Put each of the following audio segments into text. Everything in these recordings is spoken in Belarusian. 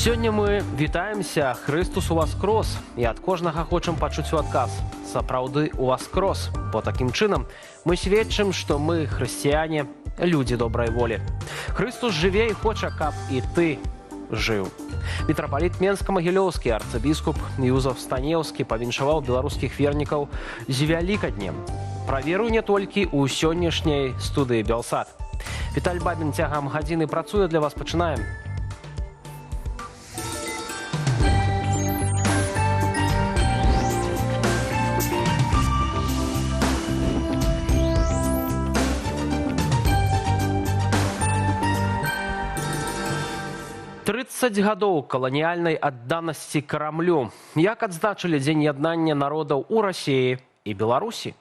Сёння мы вітаемся, Христус у вас крос, і ад кожнага хочам пачуць у адказ. Сапраўды у вас крос, бо такім чынам мы сведчым, што мы, хрысціяне, людзі добрай волі. Христус жыве і хоча, каб і ты жыў. Мітрапаліт Менска-Магілёўскі, арцыбіскуп Юзаф Станеўскі павіншаваў беларускіх вернікаў з Вялікаднем. Праверу не толькі ў сённяшняй студыі Белсат. Віталь Бабін цягам гадзіны працуе для вас, пачынаем. «30 гадоў каланіяльнай адданасці Крамлю». Як адзначылі Дзень яднання народаў у Расіі і Беларусі?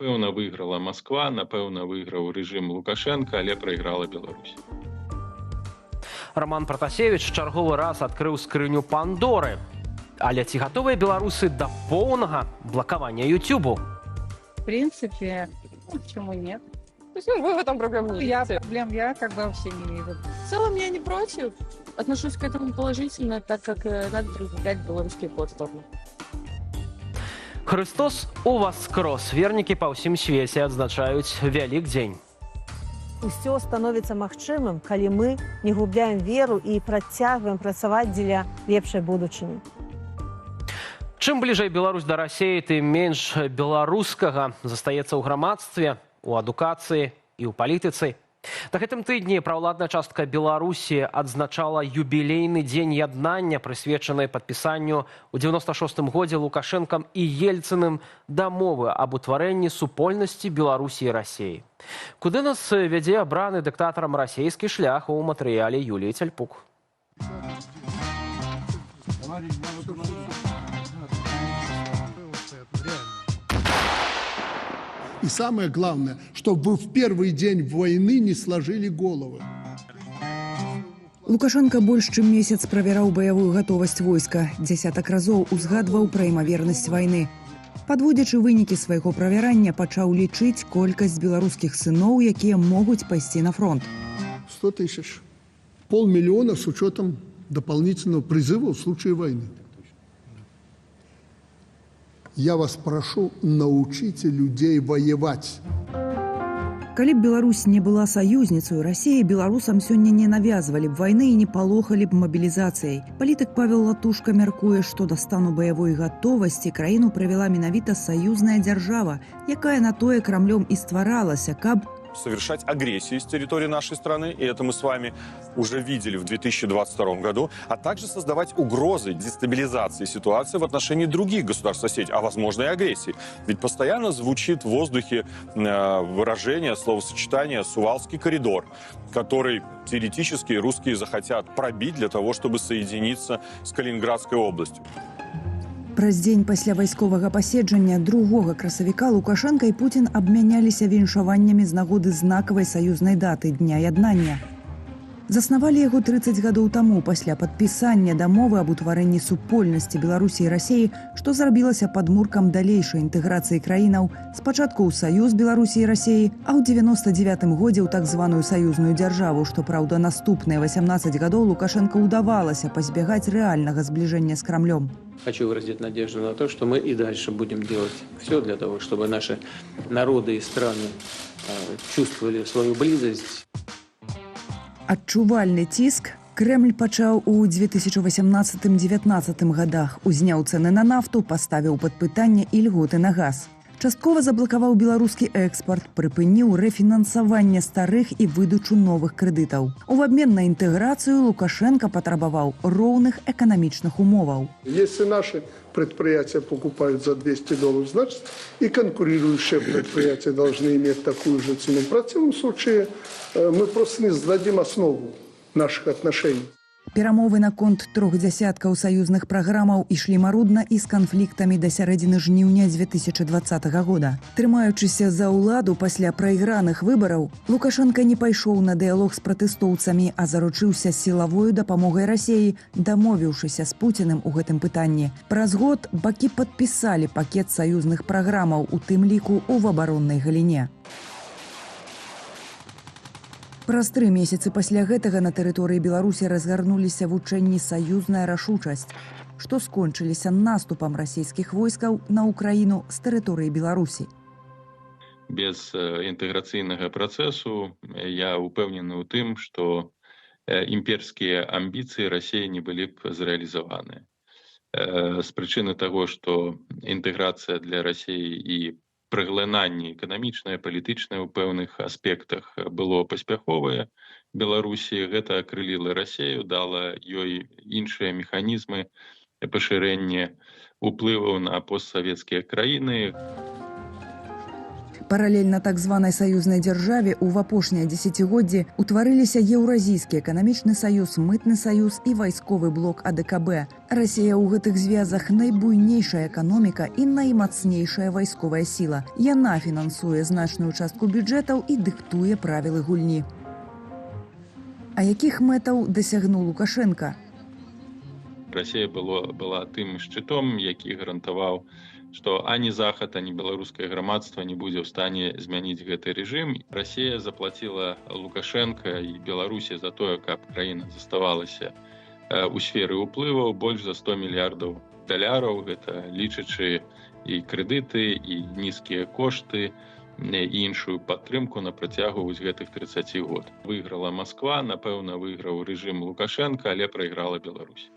Напэўна, выйграла Масква, напэўна, выйграў рэжым Лукашенка, але прайграла Беларусь. Роман Пратасевіч чарговы раз адкрыў скрыню Пандоры. Але ці гатовыя беларусы да поўнага блакавання Ютубу? В принципе, почему нет? То есть, вы в этом проблем не видите? Я как бы вообще не вижу. В целом я не против. Отношусь к этому положительно, так как надо продвигать белорусские платформы. Христос у вас скрос. Вернікі па ўсім свеце адзначаюць Вялікдзень. Усё становіцца магчымым, калі мы не губляем веру і працягваем працаваць дзеля лепшай будучыні. Чым бліжэй Беларусь да Расіі, тым менш беларускага застаецца ў грамадстве, у адукацыі і ў палітыцы. На гэтым тыдні праўладная частка Беларусі адзначала юбілейны дзень яднання, прысвечаны падпісанню ў 96-м годзе Лукашэнкам і Ельцыным дамовы аб утварэнні супольнасці Беларусі і Расіі. Куды нас вядзе абраны дыктатарам расійскі шлях у матэрыяле Юліі Цяльпук. И самое главное, чтобы вы в первый день войны не сложили головы. Лукашенко больш чым месяц правяраў баявую гатовасць войска. Дзясятак разоў узгадваў пра імавернасць вайны. Падводзячы вынікі свайго правярання, пачаў лічыць колькасць беларускіх сыноў, якія могуць пайсці на фронт. 100 тысяч. 500 000 с учетом дополнительного призыва в случае войны. Я вас прошу, научите людей воевать. Калі б Беларусь не была саюзніцаю Расіі, беларусам сёння не навязвалі б вайны і не палохалі б мабілізацыяй. Палітык Павел Латушка мяркуе, што да стану баявой гатовасці краіну прывяла менавіта саюзная дзяржава, якая на тое Крамлём і стваралася, каб совершать агрессию с территории нашей страны, и это мы с вами уже видели в 2022 году, а также создавать угрозы дестабилизации ситуации в отношении других государств-соседей, а возможно и агрессии. Ведь постоянно звучит в воздухе выражение, словосочетание «Сувалский коридор», который теоретически русские захотят пробить для того, чтобы соединиться с Калининградской областью. Праз дзень пасля вайсковага паседжання 2 красавіка Лукашенка і Путін абмяняліся віншаваннямі з нагоды знакавай саюзнай даты Дня яднання. Заснавалі яго 30 гадоў таму пасля падпісання дамовы аб утварэнні супольнасці Беларусі і Расіі, што зрабілася падмуркам далейшай інтэграцыі краінаў спачатку ў саюз Беларусі і Расіі, а ў 99-м годзе ў так званую саюзную дзяржаву, што, праўда, наступныя 18 гадоў Лукашенка ўдавалася пазбягаць рэальнага збліжэння з Крамлём. Хочу выразить надежду на то, что мы и дальше будем делать все для того, чтобы наши народы и страны чувствовали свою близость. Адчувальны ціск Крэмль пачаў у 2018-19 годах. Узняў цэны на нафту, паставіў пад пытанне і льготы на газ. Часткова заблакаваў беларускі экспорт, прыпыніў рэфінансаванне старых і выдачу новых крэдытаў. У абмен на інтэграцыю Лукашенко патрабаваў роўных эканамічных умоваў. Если наши предприятия покупают за $200, значит и конкурирующие предприятия должны иметь такую же цену. В противном случае мы просто не сдадим основу наших отношений. Перамовы наконт 3 дзясяткаў саюзных праграмаў ішлі марудна і з канфліктамі да сярэдзіны жніўня 2020 года. Трымаючыся за ўладу пасля прайграных выбараў, Лукашенко не пайшоў на дыялог з пратэстоўцамі, а заручыўся сілавою дапамогай Расіі, дамовіўшыся з Пуціним у гэтым пытанні. Праз год бакі падпісалі пакет саюзных праграмаў, у тым ліку ў абароннай галіне. Праз 3 месяцы пасля гэтага на тэрыторыі Беларусі разгарнуліся вучэнні «Саюзная рашучасць», што скончыліся наступам расійскіх войскаў на Украіну з тэрыторыі Беларусі. Без інтэграцыйнага працэсу я ўпэўнены ў тым, што імперскія амбіцыі Расіі не былі б зрэалізаваны. З прычыны таго, што інтэграцыя для Расіі і прыглынанне эканамічнае, палітычнае ў пэўных аспектах было паспяховае. Беларусі гэта акрыліла Расію, дала ёй іншыя механізмы пашырэння уплываў на постсавецкія краіны. Паралельна так званай саюзнай дзяржаве ў апошнія дзесяцігоддзі утварыліся Еўразійскі эканамічны саюз, мытны саюз і вайсковы блок АДКБ. Расія ў гэтых звязах найбуйнейшая эканоміка і наймацнейшая вайсковая сіла. Яна фінансуе значную частку бюджэтаў і дыктуе правілы гульні. А якіх мэтаў дасягнуў Лукашенка? Расія была тым шчытом, які гарантаваў, што ані Захад, ані беларускае грамадства не будзе ў стане змяніць гэты рэжым. Расія заплаціла Лукашенка і Беларусі за тое, каб краіна заставалася ў сферы ўплываў больш за 100 мільярдаў даляраў. Гэта лічачы і крэдыты, і нізкія кошты, і іншую падтрымку на працягу вось гэтых 30 год. Выйграла Масква, напэўна, выйграў рэжым Лукашенка, але прайграла Беларусь.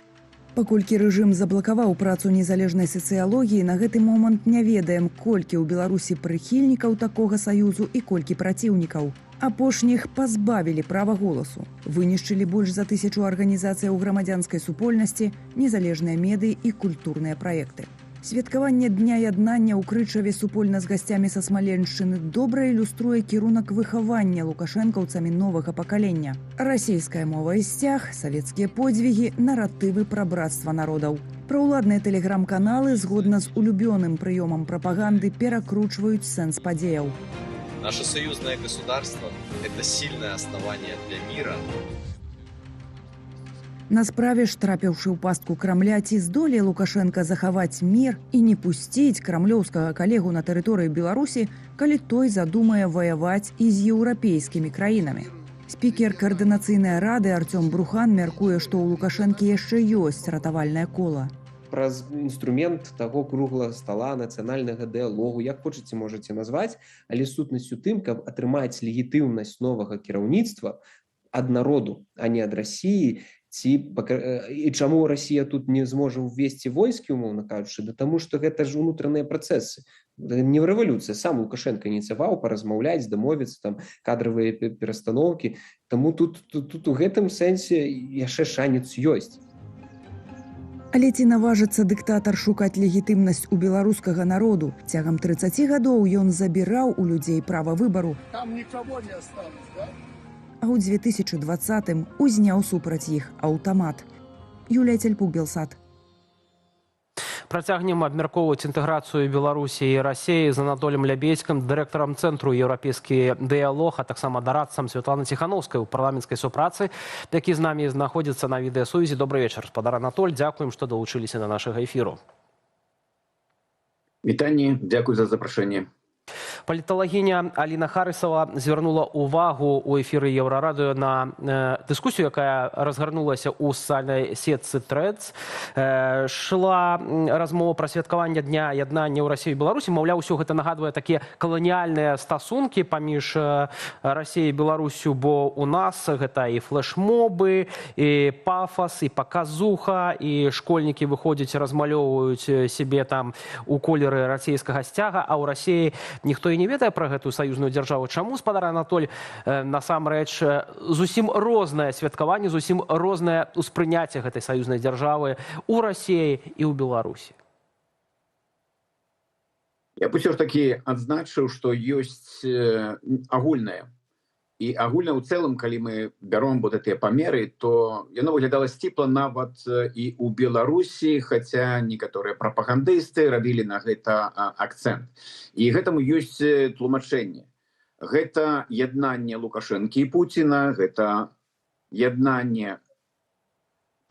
Паколькі рэжым заблакаваў працу незалежнай сацыялогіі, на гэты момант не ведаем, колькі ў Беларусі прыхільнікаў такога саюзу і колькі праціўнікаў. Апошніх пазбавілі права голасу. Вынішчылі больш за 1000 арганізацыяў грамадзянскай супольнасці, незалежныя медыі і культурныя праекты. Святкаванне Дня яднання ў Крычаве супольна з гасцямі са Смаленшчыны добра ілюструе кірунак выхавання лукашэнкаўцамі новага пакалення. Расійская мова і сцяг, савецкія подзвігі, наратывы пра братства народаў. Праўладныя тэлеграм-каналы, згодна з улюбёным прыёмам прапаганды, перакручваюць сэнс падзеяў. Наше союзное государство – это сильное основание для мира. На справе ж, трапіўшы ў пастку Крамля, ці здолее Лукашенка захаваць мір і не пусціць крамлёўскага калегу на тэрыторыю Беларусі, калі той задумае ваяваць і з еўрапейскімі краінамі. Спікер каардынацыйнай рады Артём Брухан мяркуе, што ў Лукашэнкі яшчэ ёсць ратавальнае кола. Праз інструмент таго круглага стала, нацыянальнага дыялогу, як хочаце, можаце назваць, але сутнасць у тым, каб атрымаць легітымнасць новага кіраўніцтва ад народу, а не ад Расіі, і чаму Расія тут не зможа ўвесці войскі, умоўна кажучы, да таму што гэта ж унутраныя працэсы. Не в рэвалюцыі, сам Лукашенко ініцыяваў паразмаўляць, дамовіцца, там кадравыя перастаноўкі. Таму тут у гэтым сэнсе яшчэ шанец ёсць. Але ці наважыцца дыктатар шукаць легітымнасць у беларускага народу? Цягам 30 гадоў ён забіраў у людзей права выбару. Там нікого не осталось, да? А ў 2020-м узняў супраць іх аўтамат. Юлія Цельпук, Белсат. Працягнем абмяркоўваць інтэграцыю Беларусі і Расіі з Анатолем Лябедзькім, дырэктарам Цэнтру «Еўрапейскі дыялог», а таксама дарадцам Святланы Ціханаўскай у парламенцкай супрацы, які з намі знаходзіцца на відэасувязі. Добрый вечар, спадар Анатоль. Дзякуем, што далучыліся да нашага эфіру. Вітанне, дзякуй за запрашэнне. Паліталагіня Аліна Харысава звярнула ўвагу ў эфіры Еўрарадыё на дыскусію, якая разгарнулася ў сацыяльнай сетцы Threads. Шла размова пра святкаванне Дня яднання ў Расіі і Беларусі. Маўляў, усё гэта нагадвае такія каланіяльныя стасункі паміж Расіяй і Беларусю, бо у нас гэта і флешмобы, і пафас, і паказуха, і школьнікі выходзяць, размалёўваюць сябе там у колеры расійскага сцяга, а ў Расіі ніхто і не ведае пра гэтую саюзную дзяржаву. Чаму, спадар Анатоль, насамрэч зусім рознае святкаванне, зусім рознае ўспрыняцце гэтай саюзнай дзяржавы ў Расіі і ў Беларусі? Я б усё ж такі адзначыў, што ёсць агульнае. І агульна ў цэлым, калі мы бяром вот гэтыя памеры, то яно выглядала сціпла нават і ў Беларусі, хаця некаторыя прапагандысты рабілі на гэта акцэнт. І гэтаму ёсць тлумачэнне. Гэта яднанне Лукашэнкі і Пуціна, гэта яднанне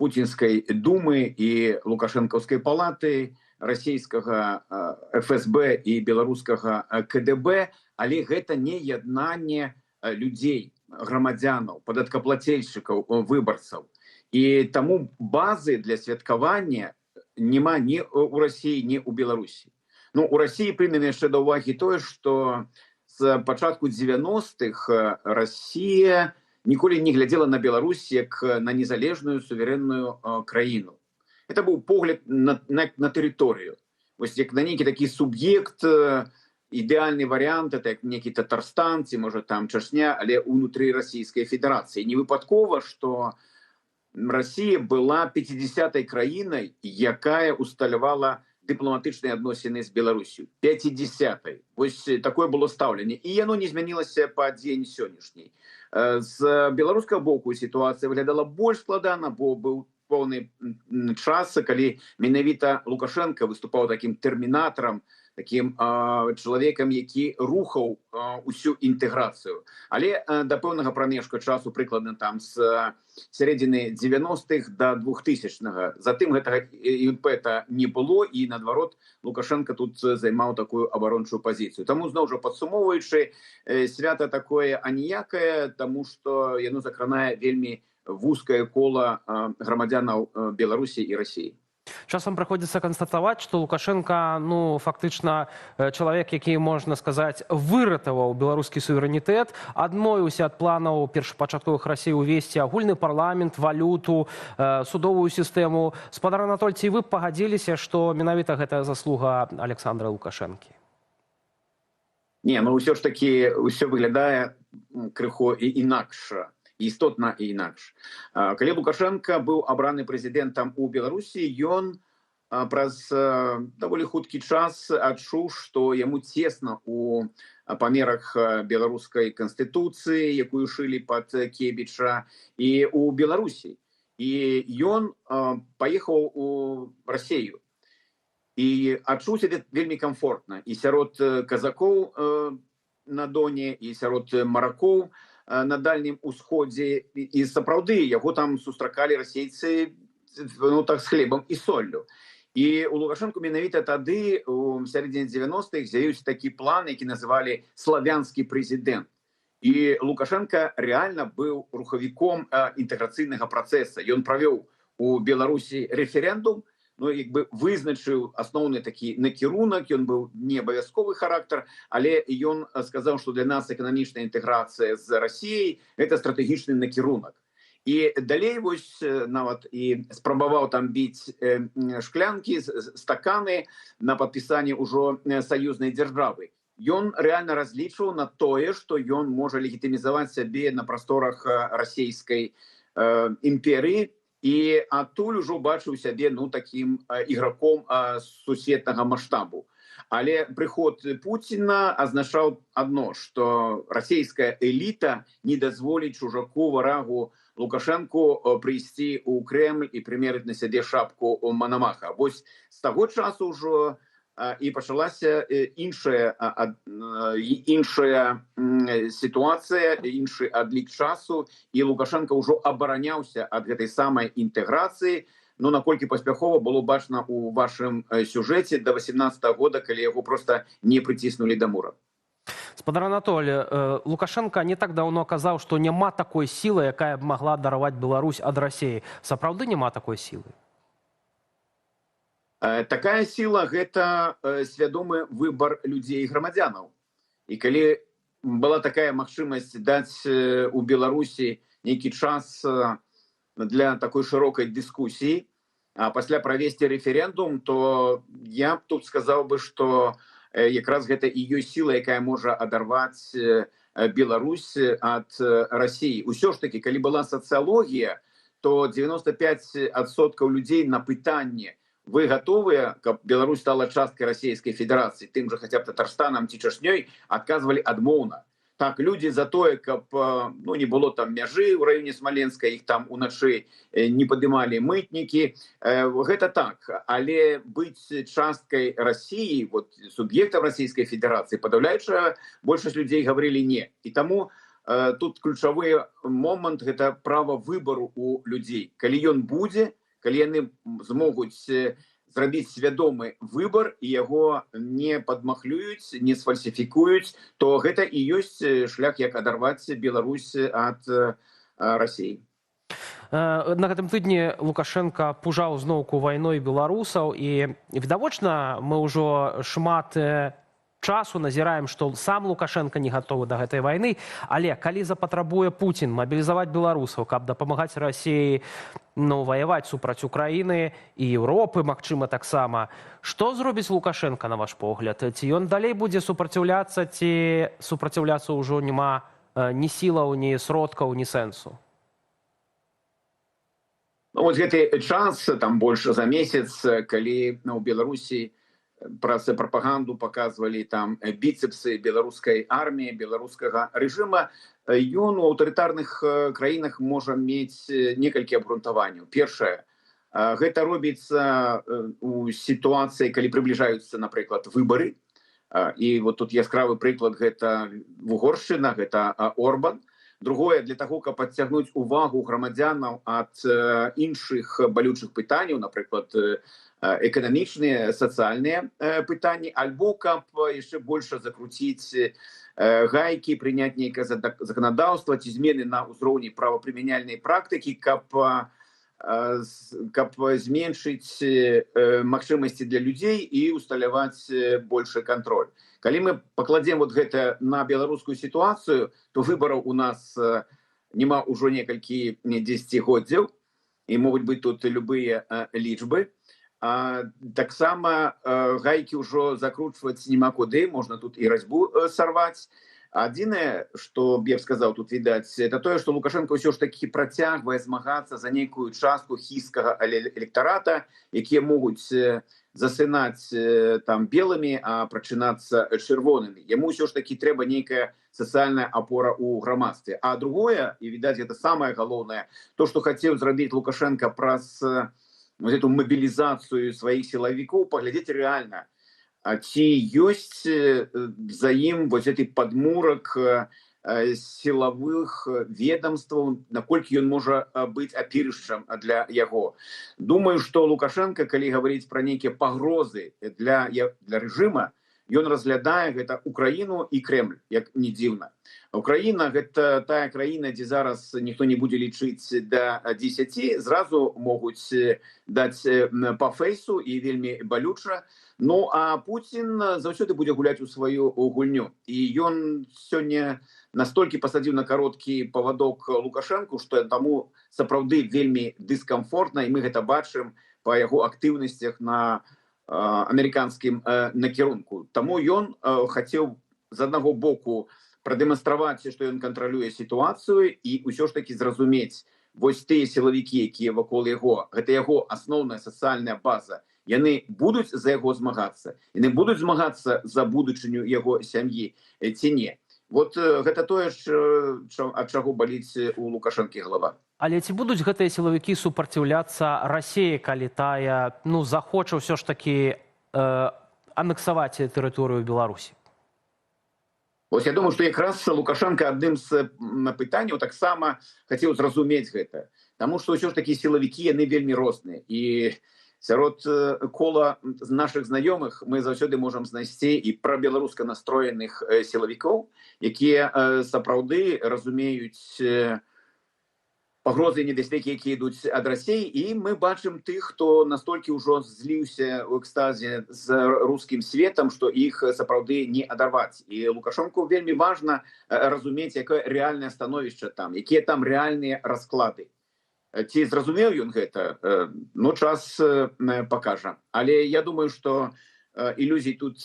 пуцінскай думы і лукашэнкаўскай палаты, расійскага ФСБ і беларускага КДБ, але гэта не яднанне людзей. грамадзянаў, падаткаплацельшчыкаў, выбарцаў. І таму базы для святкавання няма ні ў Расіі, ні ў Беларусі. Ну, у Расіі прынята яшчэ да ўвагі тое, што з пачатку 90-х Расія ніколі не глядзела на Беларусь як на незалежную суверэнную краіну. Это быў погляд на тэрыторыю. Вось як на нейкі такі суб'ект, ідэальны варыянт, это як нейкі Татарстан, ці можа там Чачня, але ўнутры Расійскай Федэрацыі. Не выпадкова, што Расія была 50-й краінай, якая усталявала дыпламатычныя адносіны з Беларусью. 50-й. Вось такое было стаўленне. І яно не змянілася па дзень сённяшні. З беларускага боку сітуацыя выглядала больш складана, бо быў поўны час, калі менавіта Лукашенко выступаў такім тэрмінатарам, таким чалавекам, які рухаў усю інтэграцыю. Але да пэўнага прамежка часу, прыкладна там з сярэдзіны 90-х да 2000-га. Затым гэтага імпэта не было, і наадварот Лукашенко тут займаў такую абарончую пазіцыю. Таму зноў жа падсумоўваючы, свята такое аніякае, таму што яно закранае вельмі вузкае кола грамадзянаў Беларусі і Расіі. Часам прыходзіцца канстатаваць, што Лукашенко, ну, фактычна чалавек, які, можна сказаць, выратаваў беларускі суверэнітэт, адмовіўся ад планаў першапачатковых Расіі ўвесці агульны парламент, валюту, судовую сістэму. Спадар Анатоль, ці вы пагадзіліся, што менавіта гэтая заслуга Александра Лукашэнкі? Не, ну ўсё ж такі ўсё выглядае крыху і інакш. Істотна і інакш. Калі Лукашенко быў абраны прэзідэнтам у Беларусі, ён праз даволі хуткі час адчуў, што яму цесна у памерах беларускай канстытуцыі, якую шылі пад Кебіча, і ў Беларусі. І ён паехаў у Расію. І адчуў сябе вельмі камфортна. І сярод казакоў на Доне, і сярод маракоў на Дальнім Усходзе, і сапраўды яго там сустракалі расейцы, ну, так, з хлебам і соллю. І у Лукашенко менавіта тады, у сярэдзіне 90-х, з'явіўся такі план, які называлі «Славянскі прэзідэнт». І Лукашенко реально быў рухавіком інтэграцыйнага працэса. Ён правёў у Беларусі рэферэндум, ну, як бы вызначыў асноўны такі накірунак, ён быў не абавязковы характар, але ён сказаў, што для нас эканамічная інтэграцыя з Расіяй – гэта стратэгічны накірунак. І далей вось нават і спрабаваў там біць шклянкі, стаканы на падпісанне ўжо саюзнай дзяржавы. Ён реально разлічваў на тое, што ён можа легітымізаваць сябе на прасторах расійскай імперыі, і адтуль ужо бачыў сябе, ну, такім іграком сусветнага маштабу. Але прыход Пуціна азначаў адно, што расійская эліта не дазволіць чужаку, варагу Лукашенку прыйсці ў Кремль і прымерыць на сябе шапку Манамаха. Вось з таго часу ўжо і пачалася іншая сітуацыя, іншы адлік часу, і Лукашенко ўжо абараняўся ад гэтай самай інтэграцыі. Ну, наколькі паспяхова было бачна ў вашым сюжэце да 18-го года, калі яго проста не прыціснулі да мура. Спадар Анатоль, Лукашенко не так даўно казаў, што няма такой сілы, якая б магла дараваць Беларусь ад Расіі. Сапраўды няма такой сілы? Такая сіла – гэта свядомы выбар людзей і грамадзянаў. І калі была такая магчымасць даць у Беларусі нейкі час для такой шырокай дыскусіі, а пасля правесці рэферэндум, то я б тут сказаў бы, што якраз гэта і ёсць сіла, якая можа адарваць Беларусь ад Расіі. Усё ж такі, калі была сацыялогія, то 95% людзей на пытанне: вы готовыя, каб Беларусь стала часткай Расійскай Федэрацыі, тым жа хаця б Татарстанам ці Чачнёй, адказвалі адмоўна. Так, людзі за тое, каб, ну, не было там мяжы ў раёне Смаленска, іх там уначы не падымалі мытнікі. Гэта так, але быць часткай Расіі, вот, суб'ектам Расійскай Федэрацыі, падаўляючая большасць людзей гаварылі не. І таму тут ключавы момант – гэта права выбару у людзей. Калі ён будзе, калі яны змогуць зрабіць свядомы выбор і яго не падмахлююць, не сфальсіфікуюць, то гэта і ёсць шлях, як адарваць Беларусь ад Расіі. На гэтым тыдні Лукашенко пужаў зноўку вайной беларусаў і відавочна мы ўжо шмат часу назіраем, што сам Лукашенко не гатовы да гэтай вайны, але калі запатрабуе Пуцін мабілізаваць беларусаў, каб дапамагаць Расіі ваяваць супраць Украіны і Еўропы, магчыма, таксама, што зробіць Лукашенко, на ваш погляд? Ці ён далей будзе супраціўляцца, ці супраціўляцца ўжо няма ні сілаў, ні сродкаў, ні сэнсу? Вот гэты час, там больше за месяц, калі у Беларусі праз прапаганду показывали там біцепсы беларускай арміі, беларускага рэжыма, ён у аўтарытарных краінах можа мець некалькі абгрунтаванняў. Першае, гэта робіцца у сітуацыі, калі прыбліжаюцца, напрыклад, выбары. І вот тут яскравы прыклад, гэта Угоршчына, гэта Орбан. Другое, для того, каб адцягнуць увагу грамадзянаў ад іншых балючых пытанняў, напрыклад, эканамічныя, сацыяльныя пытанні, альбо каб яшчэ больш закруціць гайкі, прыняць нейкае заканадаўства ці змены на ўзроўні правапрымяняльнай практыкі, каб зменшыць магчымасці для людзей і усталяваць большы кантроль. Калі мы пакладзем вот гэта на беларускую сітуацыю, то выбараў у нас няма ўжо некалькі дзесяцігоддзяў, і могуць быць тут любыя лічбы. Таксама гайкі ўжо закручваць няма куды, можна тут і разьбу сарваць. Адзінае, што я б сказаў, тут відаць, это тое, што Лукашенко ўсё ж такі працягвае змагацца за нейкую частку хіскага электарата, якія могуць засынаць там белымі, а прачынацца чырвонымі. Яму ўсё ж такі трэба нейкая сацыяльная апора ў грамадстве. А другое, і відаць, гэта самае галоўнае, то, што хацеў зрабіць Лукашенко праз эту мабілізацыю сваіх сілавікоў, паглядзець рэальна, ці ёсць за ім вот гэты падмурак сілавых ведомстваў, наколькі ён можа быць апірышчам для яго. Думаю, што Лукашенко, калі гаварыць пра нейкія пагрозы для рэжыма, ён разглядае гэта Украіну і Кремль, як не дзіўна. Украіна — гэта тая краіна, дзе зараз ніхто не будзе лічыць да 10, зразу могуць даць па фэйсу і вельмі балюча. Ну, а Пуцін заўсёды будзе гуляць у сваю гульню. І ён сёння настолькі пасадзіў на кароткі павадок Лукашэнку, што таму сапраўды вельмі дыскамфортна, і мы гэта бачым па яго актыўнасцях на амерыканскім накірунку. Таму ён хацеў з аднаго боку прадэманстраваць, што ён кантралюе сітуацыю і ўсё ж такі зразумець, вось тыя сілавікі, якія вакол яго, гэта яго асноўная сацыяльная база, яны будуць за яго змагацца, яны будуць змагацца за будучыню яго сям'і ці не. Вот гэта тое, ад чаго баліць у Лукашэнкі галава. Але ці будуць гэтыя сілавікі супраціўляцца Расіі, калі тая захоча ўсё ж такі анексаваць тэрыторыю Беларусі? Вось я думаю, што якраз Лукашенко адным з пытанняў таксама хацеў зразумець гэта. Таму што ўсё ж такі сілавікі, яны вельмі розныя. І сярод кола нашых знаёмых мы заўсёды можам знайсці і прабеларуска настроеных сілавікоў, якія сапраўды разумеюць пагрозы і небяспекі, якія ідуць ад Расіі, і мы бачым тых, хто настолькі ўжо зліўся ў экстазе з рускім светам, што іх сапраўды не адарваць. І Лукашенку вельмі важна разумець, якое рэальнае становішча там, якія там рэальныя расклады. Ці зразумеў ён гэта? Ну, час пакажа. Але я думаю, што ілюзій тут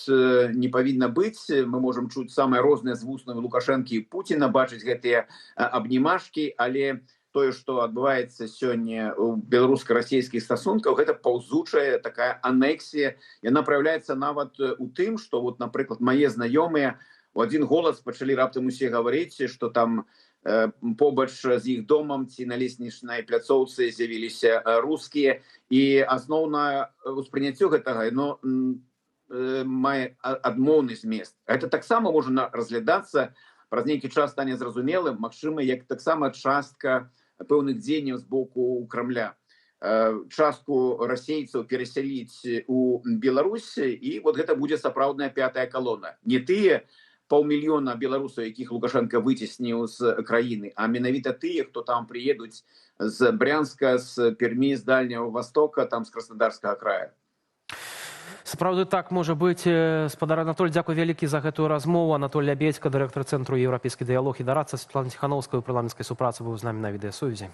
не павінна быць. Мы можам чуць самыя розныя з вуснаў Лукашэнкі і Пуціна, бачыць гэтыя абнімашкі, але тое, што адбываецца сёння ў беларуска-расійскіх стасунках, гэта паўзучая такая анексія. Яна праяўляецца нават у тым, што, вот, напрыклад, мае знаёмыя у адзін голас пачалі раптам усе гаварыць, што там побач з іх домам ці на леснічнай пляцоўцы з'явіліся рускія, і асноўнае ўспрыняццё гэтага мае адмоўны змест. Гэта таксама можа разглядацца, праз нейкі час стане зразумелым, магчыма, як таксама частка пэўных дзеянняў з боку Крамля. частку расейцаў перасяліць у Беларусь, і вот гэта будзе сапраўдная пятая калона. Не тыя паўмільёна беларусаў, якіх Лукашенко выцесніў з краіны, а менавіта тыя, хто там прыедуць з Брянска, з Пермі, з Дальняга Востока, там з Краснодарскага края. Сапраўды так можа быць. Спадар Анатоль, дзякуй вялікі за гэтую размову. Анатоль Лябедзька, дырэктар Цэнтру еўрапейскі дыялог і дарадца, Светлана Ціхановская ў парламенцкай супрацы быў з намі на відэасувязі.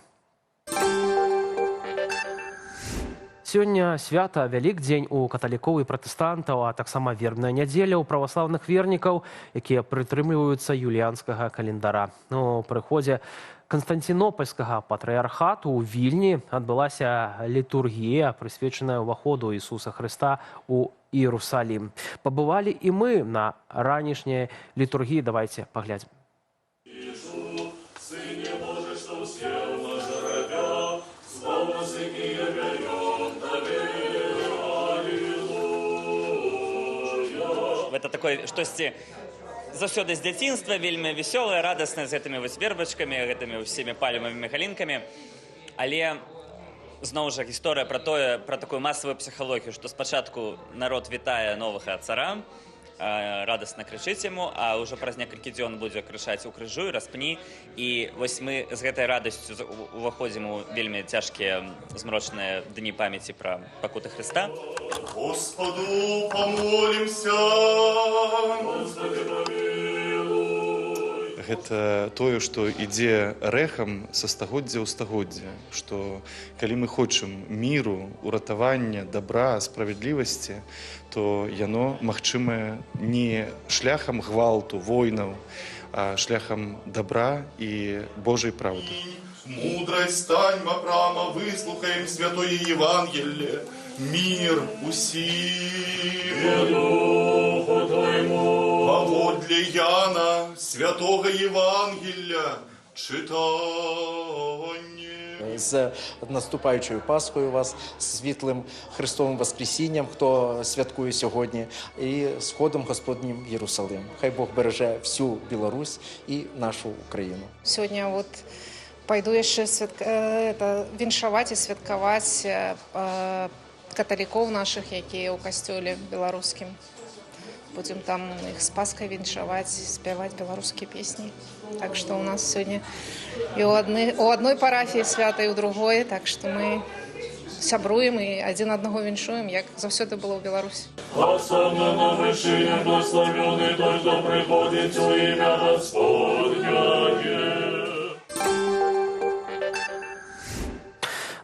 Сёння свята Вялікдзень у каталікоў і пратэстантаў, а таксама вербная нядзеля ў праваслаўных вернікаў, якія прытрымліваюцца юліянскага календара. У прыходзе Канстантинопольскага патрыархату ў Вільні адбылася літургія, прысвечаная ўваходу Ісуса Хрыста ў Іерусалім. Пабывалі і мы на ранішняй літургіі. Давайте паглядзім. Это такое штосьці заўсёды з дзяцінства, вельмі весёлае, радаснае, з гэтымі вось вербачкамі, гэтымі ўсімі пальмавымі галінкамі. Але зноў жа гісторыя пра такую масавую псіхалогію, што спачатку народ вітае новага цара, радасна крычыць яму, а ўжо праз некалькі дзён будзе крычаць «Укрыжуй, распні». І вось мы з гэтай радасцю уваходзім у вельмі цяжкія змрочныя дні памяці пра пакуты Хрыста. Господу помолимся. Господи, помилуй. Гэта тое, што ідзе рэхам са стагоддзя ў стагоддзе, што калі мы хочам міру, уратавання, добра, справядлівасці, то яно магчымае не шляхам гвалту, войнаў, а шляхам добра і Божай правды. Мудрость станьма прама, выслухаем святое Евангелие. Мир усім. Паводле Яна, святого Євангелія, читання. З наступаючою Пасхою вас, з світлим Христовим Воскресінням, хто святкує сьогодні, і з ходом Господнім в Єрусалим. Хай Бог береже всю Білорусь і нашу Україну. Сьогодні пойду яшчэ віншаваць і святкаваць каталікоў нашых, якія ў касцёле беларускім. Будем там их с Пасхой віншаваць, спяваць беларускія песні. Так что у нас сегодня и у одной парафии свята, и у другой. Так что мы сябруем и один одного віншуем, як заўсёды было ў Беларусі. Осанна на вышине, благословенный той, кто приходит у имя Господне.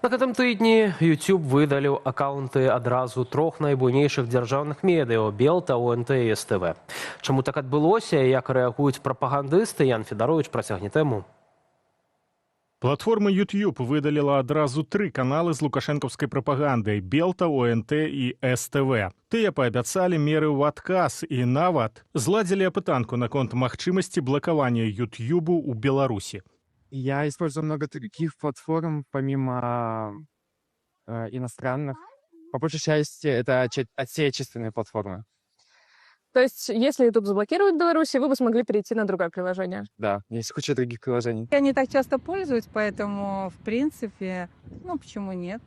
На гэтым тыдні YouTube выдаліў акаунты адразу трох найбуйнейшых дзяржаўных медыяў – Белта, ОНТ і СТВ. Чаму так адбылося і як рэагуюць прапагандысты, Ян Федарович працягне тэму. Платформа YouTube выдаліла адразу 3 каналы з лукашэнкаўскай прапагандай – Белта, ОНТ і СТВ. Тыя паабяцалі меры ў адказ і нават зладзілі апытанку наконт магчымасці блакавання YouTube у Беларусі. Я использую много других платформ, помимо иностранных. По большей части это отечественные платформы. То есть, если YouTube заблокирует в Беларуси, вы бы смогли перейти на другое приложение? Да, есть куча других приложений. Я не так часто пользуюсь, поэтому, в принципе, почему нет?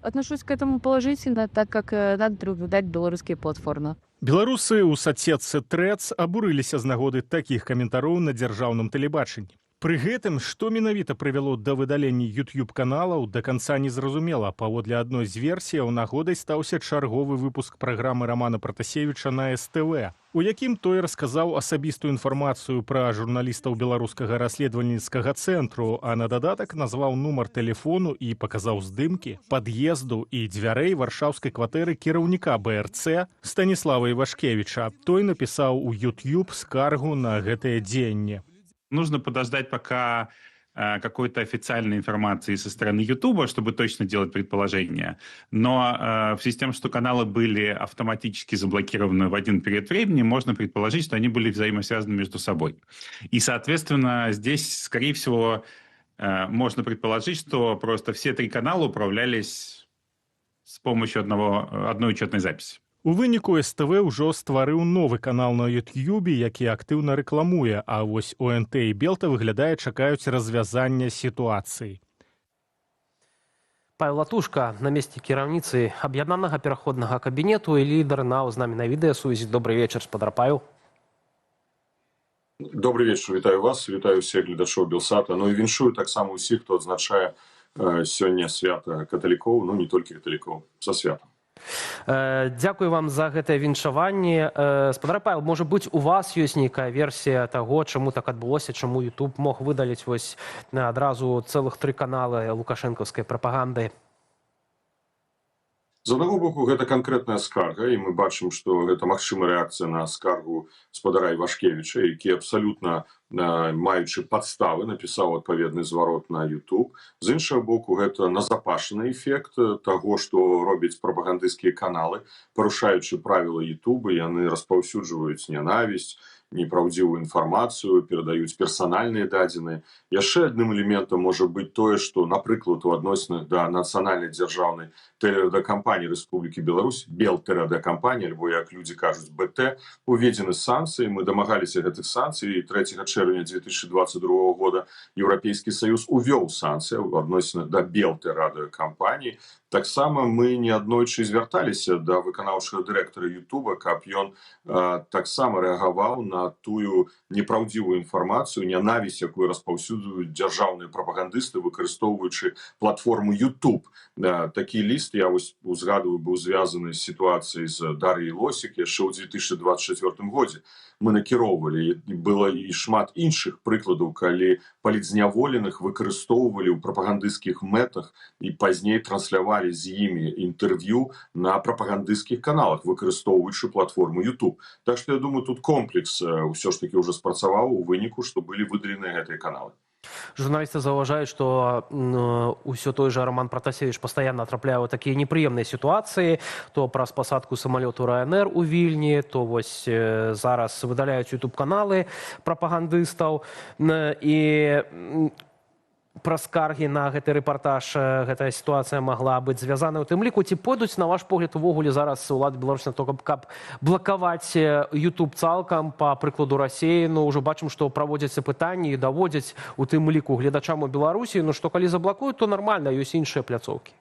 Отношусь к этому положительно, так как надо наблюдать белорусские платформы. Беларусы ў соцсетцы Threads абурыліся з нагоды такіх каментароў на дзяржаўным тэлебачанні. Пры гэтым, што менавіта прывяло да выдалення YouTube-каналаў, да канца незразумела. Паводле адной з версіяў, нагодай стаўся чарговы выпуск праграмы Рамана Пратасевіча на СТВ, у якім той расказаў асабістую інфармацыю пра журналістаў беларускага расследавальніцкага цэнтру, а на дадатак назваў нумар тэлефону і паказаў здымкі пад'езду і дзвярэй варшаўскай кватэры кіраўніка БРЦ Станіслава Івашкевіча. Той напісаў у YouTube скаргу на гэтае дзеянне. Нужно подождать, пока какой-то официальной информации со стороны Ютуба, чтобы точно делать предположения. Но в связи с тем, что каналы были автоматически заблокированы в один период времени, можно предположить, что они были взаимосвязаны между собой. И, соответственно, здесь, скорее всего, можно предположить, что просто все 3 канала управлялись с помощью одной учетной записи. У выніку СТВ ўжо стварыў новы канал на Ютьюбе, які актыўна рэкламуе, а вось ОНТ і Белта, выглядае, чакаюць развязання сітуацыі. Павел Латушка, намеснік кіраўніцы аб'яднанага пераходнага кабінету і лідар НАУ з намі на відэасувязі. Добрый вечар, спадар Павел. Добрый вечар, вітаю вас, вітаю всіх глядачоў Белсата. Ну і віншую таксама ўсіх, хто адзначае сёння свята каталікоў, ну не толькі каталікоў, са святам. Дзякую вам за гэтае віншаванне. Спадар Павел, можа быць, у вас ёсць нейкая версія таго, чаму так адбылося, чаму YouTube мог выдаліць вось адразу цэлых 3 каналы лукашэнкаўскай прапаганды? З аднаго боку, гэта канкрэтная скарга, і мы бачым, што гэта магчымая рэакцыя на скаргу спадара Івашкевіча, які абсалютна, маючы падставы, напісаў адпаведны зварот на YouTube. З іншага боку, гэта назапашаны эфект таго, што робяць прапагандысцкія каналы, парушаючы правілы YouTube, яны распаўсюджваюць нянавісць, непраўдзівую інфармацыю, перадаюць персанальныя дадзеныя. Яшчэ адным элементам можа быць тое, што, напрыклад, у адносінах да нацыянальнай дзяржаўнай тэлерадыёкампаніі Рэспублікі Беларусь, Белтэлерадыёкампанія, альбо, як людзі кажуць, БТ, уведзены санкцыі. Мы дамагаліся гэтых санкцый, і 3 чэрвеня 2022 года Еўрапейскі Саюз увёў санкцыі ў адносінах да Белтэлерадыёкампаніі. Таксама мы неаднойчы звярталіся да выканаўчага дырэктара Ютуба, каб ён таксама рэагаваў на тую непраўдзівую інфармацыю, нянавісць, якую распаўсюджваюць дзяржаўныя прапагандысты, выкарыстоўваючы платформу YouTube. Такі ліст, я узгадываю, быў звязаны з сітуацыяй з Дар'яй Лосік яшчэ ў 2024 годзе. Мы накіроўвалі, было і шмат іншых прыкладаў, калі палітзняволеных выкарыстоўвалі ў прапагандысцкіх мэтах і пазней транслявалі з імі інтэрв'ю на прапагандысцкіх каналах, выкарыстоўваючы платформу YouTube. Так што, я думаю, тут комплекс ўсё ж такі ўжо спрацаваў у выніку, што былі выдалены гэтыя каналы. Журналісты заўважаюць, што ўсё той жа Роман Пратасевіч пастаянна трапляе ў такія непрыемныя сітуацыі, то праз пасадку самалёту Ryanair у Вільні, то вось зараз выдаляюць YouTube-каналы прапагандыстаў, і праз скаргі на гэты рэпартаж гэтая сітуацыя магла быць звязана. У тым ліку, ці пойдуць, на ваш погляд, увогуле зараз улады Беларусі на то, каб блакаваць YouTube цалкам, па прыкладу Расіі? Ну, ўжо бачым, што праводзяцца пытанні і даводзяць у тым ліку гледачам у Беларусі, ну, што калі заблакуюць, то нармальна, ёсць іншыя пляцоўкі.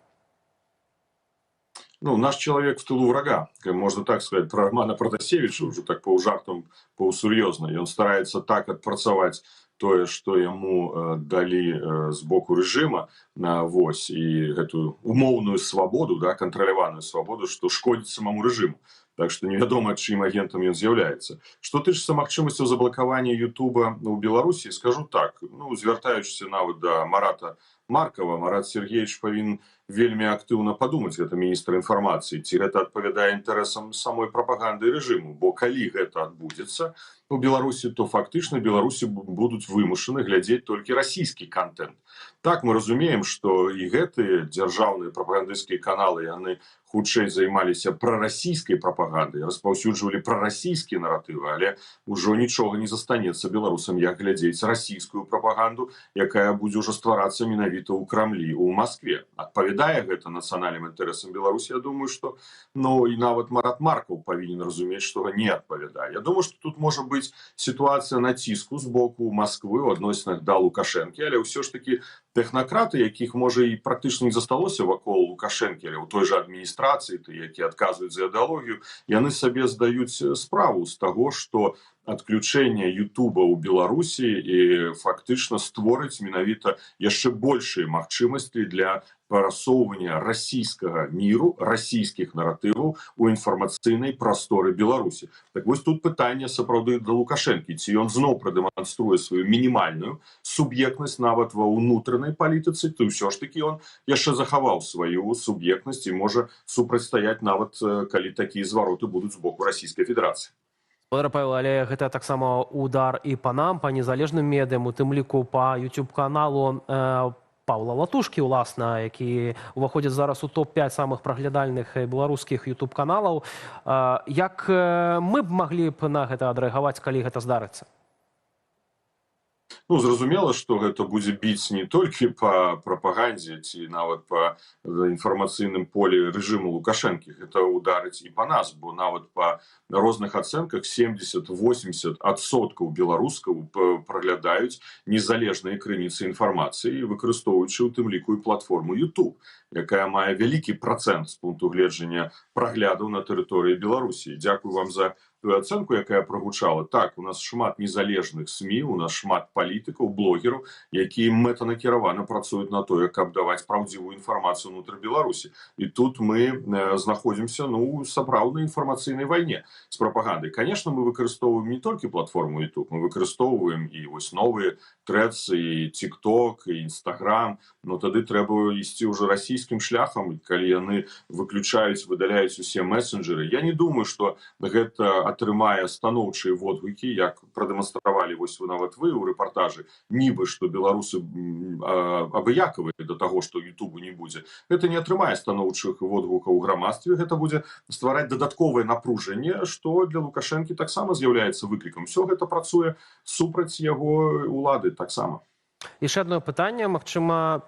Ну, наш человек в тылу врага, можно так сказать, про Романа Протасевича, уже так паўжартам, паўсур'ёзна. Ён стараецца так адпрацаваць тое, што яму далі з боку рэжыма, вось, і гэтую умоўную свабоду, да, кантраляваную свабоду, што шкодзіць самому рэжыму. Так што невядома, чым агентам ён з'яўляецца. Што тычыцца магчымасцяў заблакавання Ютуба ў Беларусі, скажу так, ну, звяртаючыся нават да Марата Маркова, Марат Сергеевич павінен вельмі актыўна падумаць, гэта міністр інфармацыі, ці гэта адпавядае інтарэсам самой прапаганды рэжыму, бо калі гэта адбудзецца у Беларусі, то фактычна Беларусі будуць вымушаны глядзець толькі расійскі контент. Так, мы разумеем, што і гэтыя дзяржаўныя прапагандысцкія каналы, яны хутчэй займаліся прарасійскай прапагандай, распаўсюджвалі прарасійскія наратывы, але ўжо нічога не застанецца беларусам, як глядзець расійскую прапаганду, якая будзе ўжо стварацца менавіта ў Крамлі, у Маскве. Адпавядае гэта нацыянальным інтарэсам Беларусі? Я думаю, што, ну, і нават Марат Маркаў павінен разумець, што не адпавядае. Я думаю, што тут можа быць сітуацыя націску з боку Масквы ў адносінах да Лукашэнкі, але ўсё ж такі тэхнакраты, якіх, можа, і практычна не засталося вакол Лукашэнкі, але ў той жа адміністрацыі, якія адказваюць за ідэалогію, яны сабе здаюць справу з таго, што адключэнне Ютуба ў Беларусі і фактычна створыць менавіта яшчэ большыя магчымасці для прасоўвання расійскага міру, расійскіх наратываў у інфармацыйнай прасторы Беларусі. Так вось тут пытанне сапраўды да Лукашэнкі, ці ён зноў прадэманструе сваю мінімальную суб'ектнасць нават ва ўнутранай палітыцы, то ўсё ж такі ён яшчэ захаваў сваю суб'ектнасць і можа супрацьстаяць нават, калі такія звароты будуць з боку Расійскай Федэрацыі. Спадар Павел, але гэта таксама удар і па нам, па незалежным медыям, у тым ліку па YouTube-каналу Павла Латушкі, уласна, які уваходзіць зараз у топ-5 самых праглядальных беларускіх YouTube-каналаў. Як мы б маглі б на гэта адрэагаваць, калі гэта здарыцца? Ну, зразумела, што гэта будзе біць не толькі па прапагандзе ці нават па інфармацыйным полі рэжыму Лукашэнкі. Гэта ударыць і па нас, бо нават па розных ацэнках 70-80% беларускаў праглядаюць незалежныя крыніцы інфармацыі, выкарыстоўваючы ў тым ліку і платформу YouTube, якая мае вялікі працэнт з пункту гледжання праглядаў на тэрыторыі Беларусі. Дзякую вам за ту ацэнку, якая прагучала. Так, у нас шмат незалежных СМІ, у нас шмат палітыкаў, блогераў, якія мэтанакіравана працуюць на тое, каб даваць праўдзівую інфармацыю ўнутр Беларусі. І тут мы знаходзімся у сапраўднай інфармацыйнай вайне з прапагандай. Конечно, мы выкарыстоўваем не толькі платформу YouTube, мы выкарыстоўваем і вось новыя Threads, і TikTok, і Instagram, но тады трэба ісці ўжо расійскім шляхам, калі яны выключаюць, выдаляюць усе месенджеры. Я не думаю, што гэта атрымае станоўчыя водгукі, як прадэманстравалі вось нават вы ў рэпартажы, нібы што беларусы абыякавыя да таго, што Ютубу не будзе. Гэта не атрымае станоўчых водгукаў у грамадстве, гэта будзе ствараць дадатковае напружанне, што для Лукашэнкі таксама з'яўляецца выклікам. Усё гэта працуе супраць яго улады таксама. Яшчэ одно пытанне, магчыма,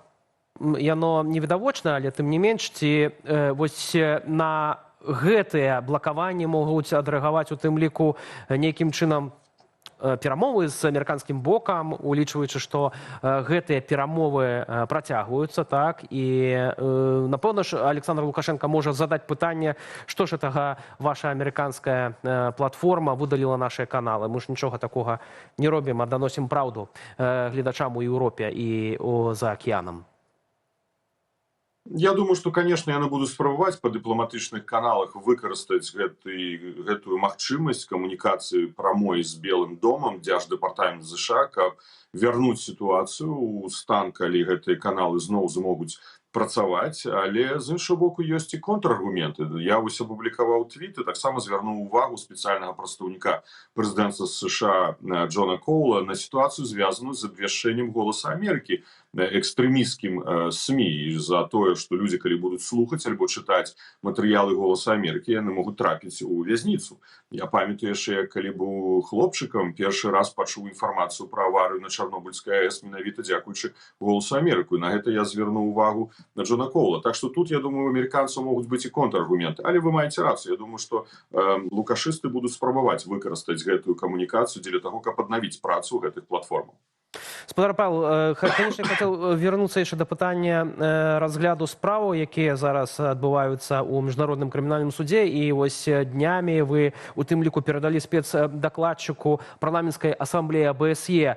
яно невідавочна, але тым не менш, ці вось на гэтыя блакаванні могуць адрэагаваць у тым ліку нейкім чынам перамовы з амерыканскім бокам, улічваючы, што гэтыя перамовы працягваюцца, так, і напэўна ж Александр Лукашенко можа задаць пытанне, што ж гэтага ваша амерыканская платформа выдаліла нашыя каналы. Мы ж нічога такога не робім, а даносім праўду гледачам у Еўропе і за акіянам. Я думаю, што, конечно, яны будуць спрабаваць па дыпламатычных каналах выкарыстаць гэтую магчымасць камунікацыі прамой з Белым домам, Дзярждэпартамент ЗША, каб вярнуць сітуацыю ў стан, калі гэтыя каналы зноў змогуць працаваць, але з іншого боку ёсць і контраргументы. Я вось апублікаваў твіт і таксама звярнуў увагу спецыяльнага прадстаўніка прэзідэнта США Джона Коула на сітуацыю, звязаную з абвяшчэннем «Голаса Амерыкі» экстрэмісцкім СМІ, за тое, што людзі, калі будуць слухаць альбо чытаць матэрыялы «Голаса Амерыкі», яны могуць трапіць у вязніцу. Я памятаю яшчэ, калі быў хлопчыкам, першы раз пачуў інфармацыю пра аварыю на Чарнобыльскай АЭС менавіта дзякуючы «Голосу Амерыкі». На гэта я звярнуў увагу на Джона Коула. Так што тут, я думаю, у амерыканцаў могуць быць і контраргументы. Але вы маеце рацыю. Я думаю, што лукашысты будуць спрабаваць выкарыстаць гэтую камунікацыю дзеля таго, каб аднавіць працу гэтых платформаў. Спадар Павел, конечно, я хотел вернуться еще до питання разгляду справ, які зараз адбываюцца ў міжнародным крымінальным судзе, і вось днямі вы у тым ліку перадалі спецдакладчыку парламенцкай асамблеі АБСЕ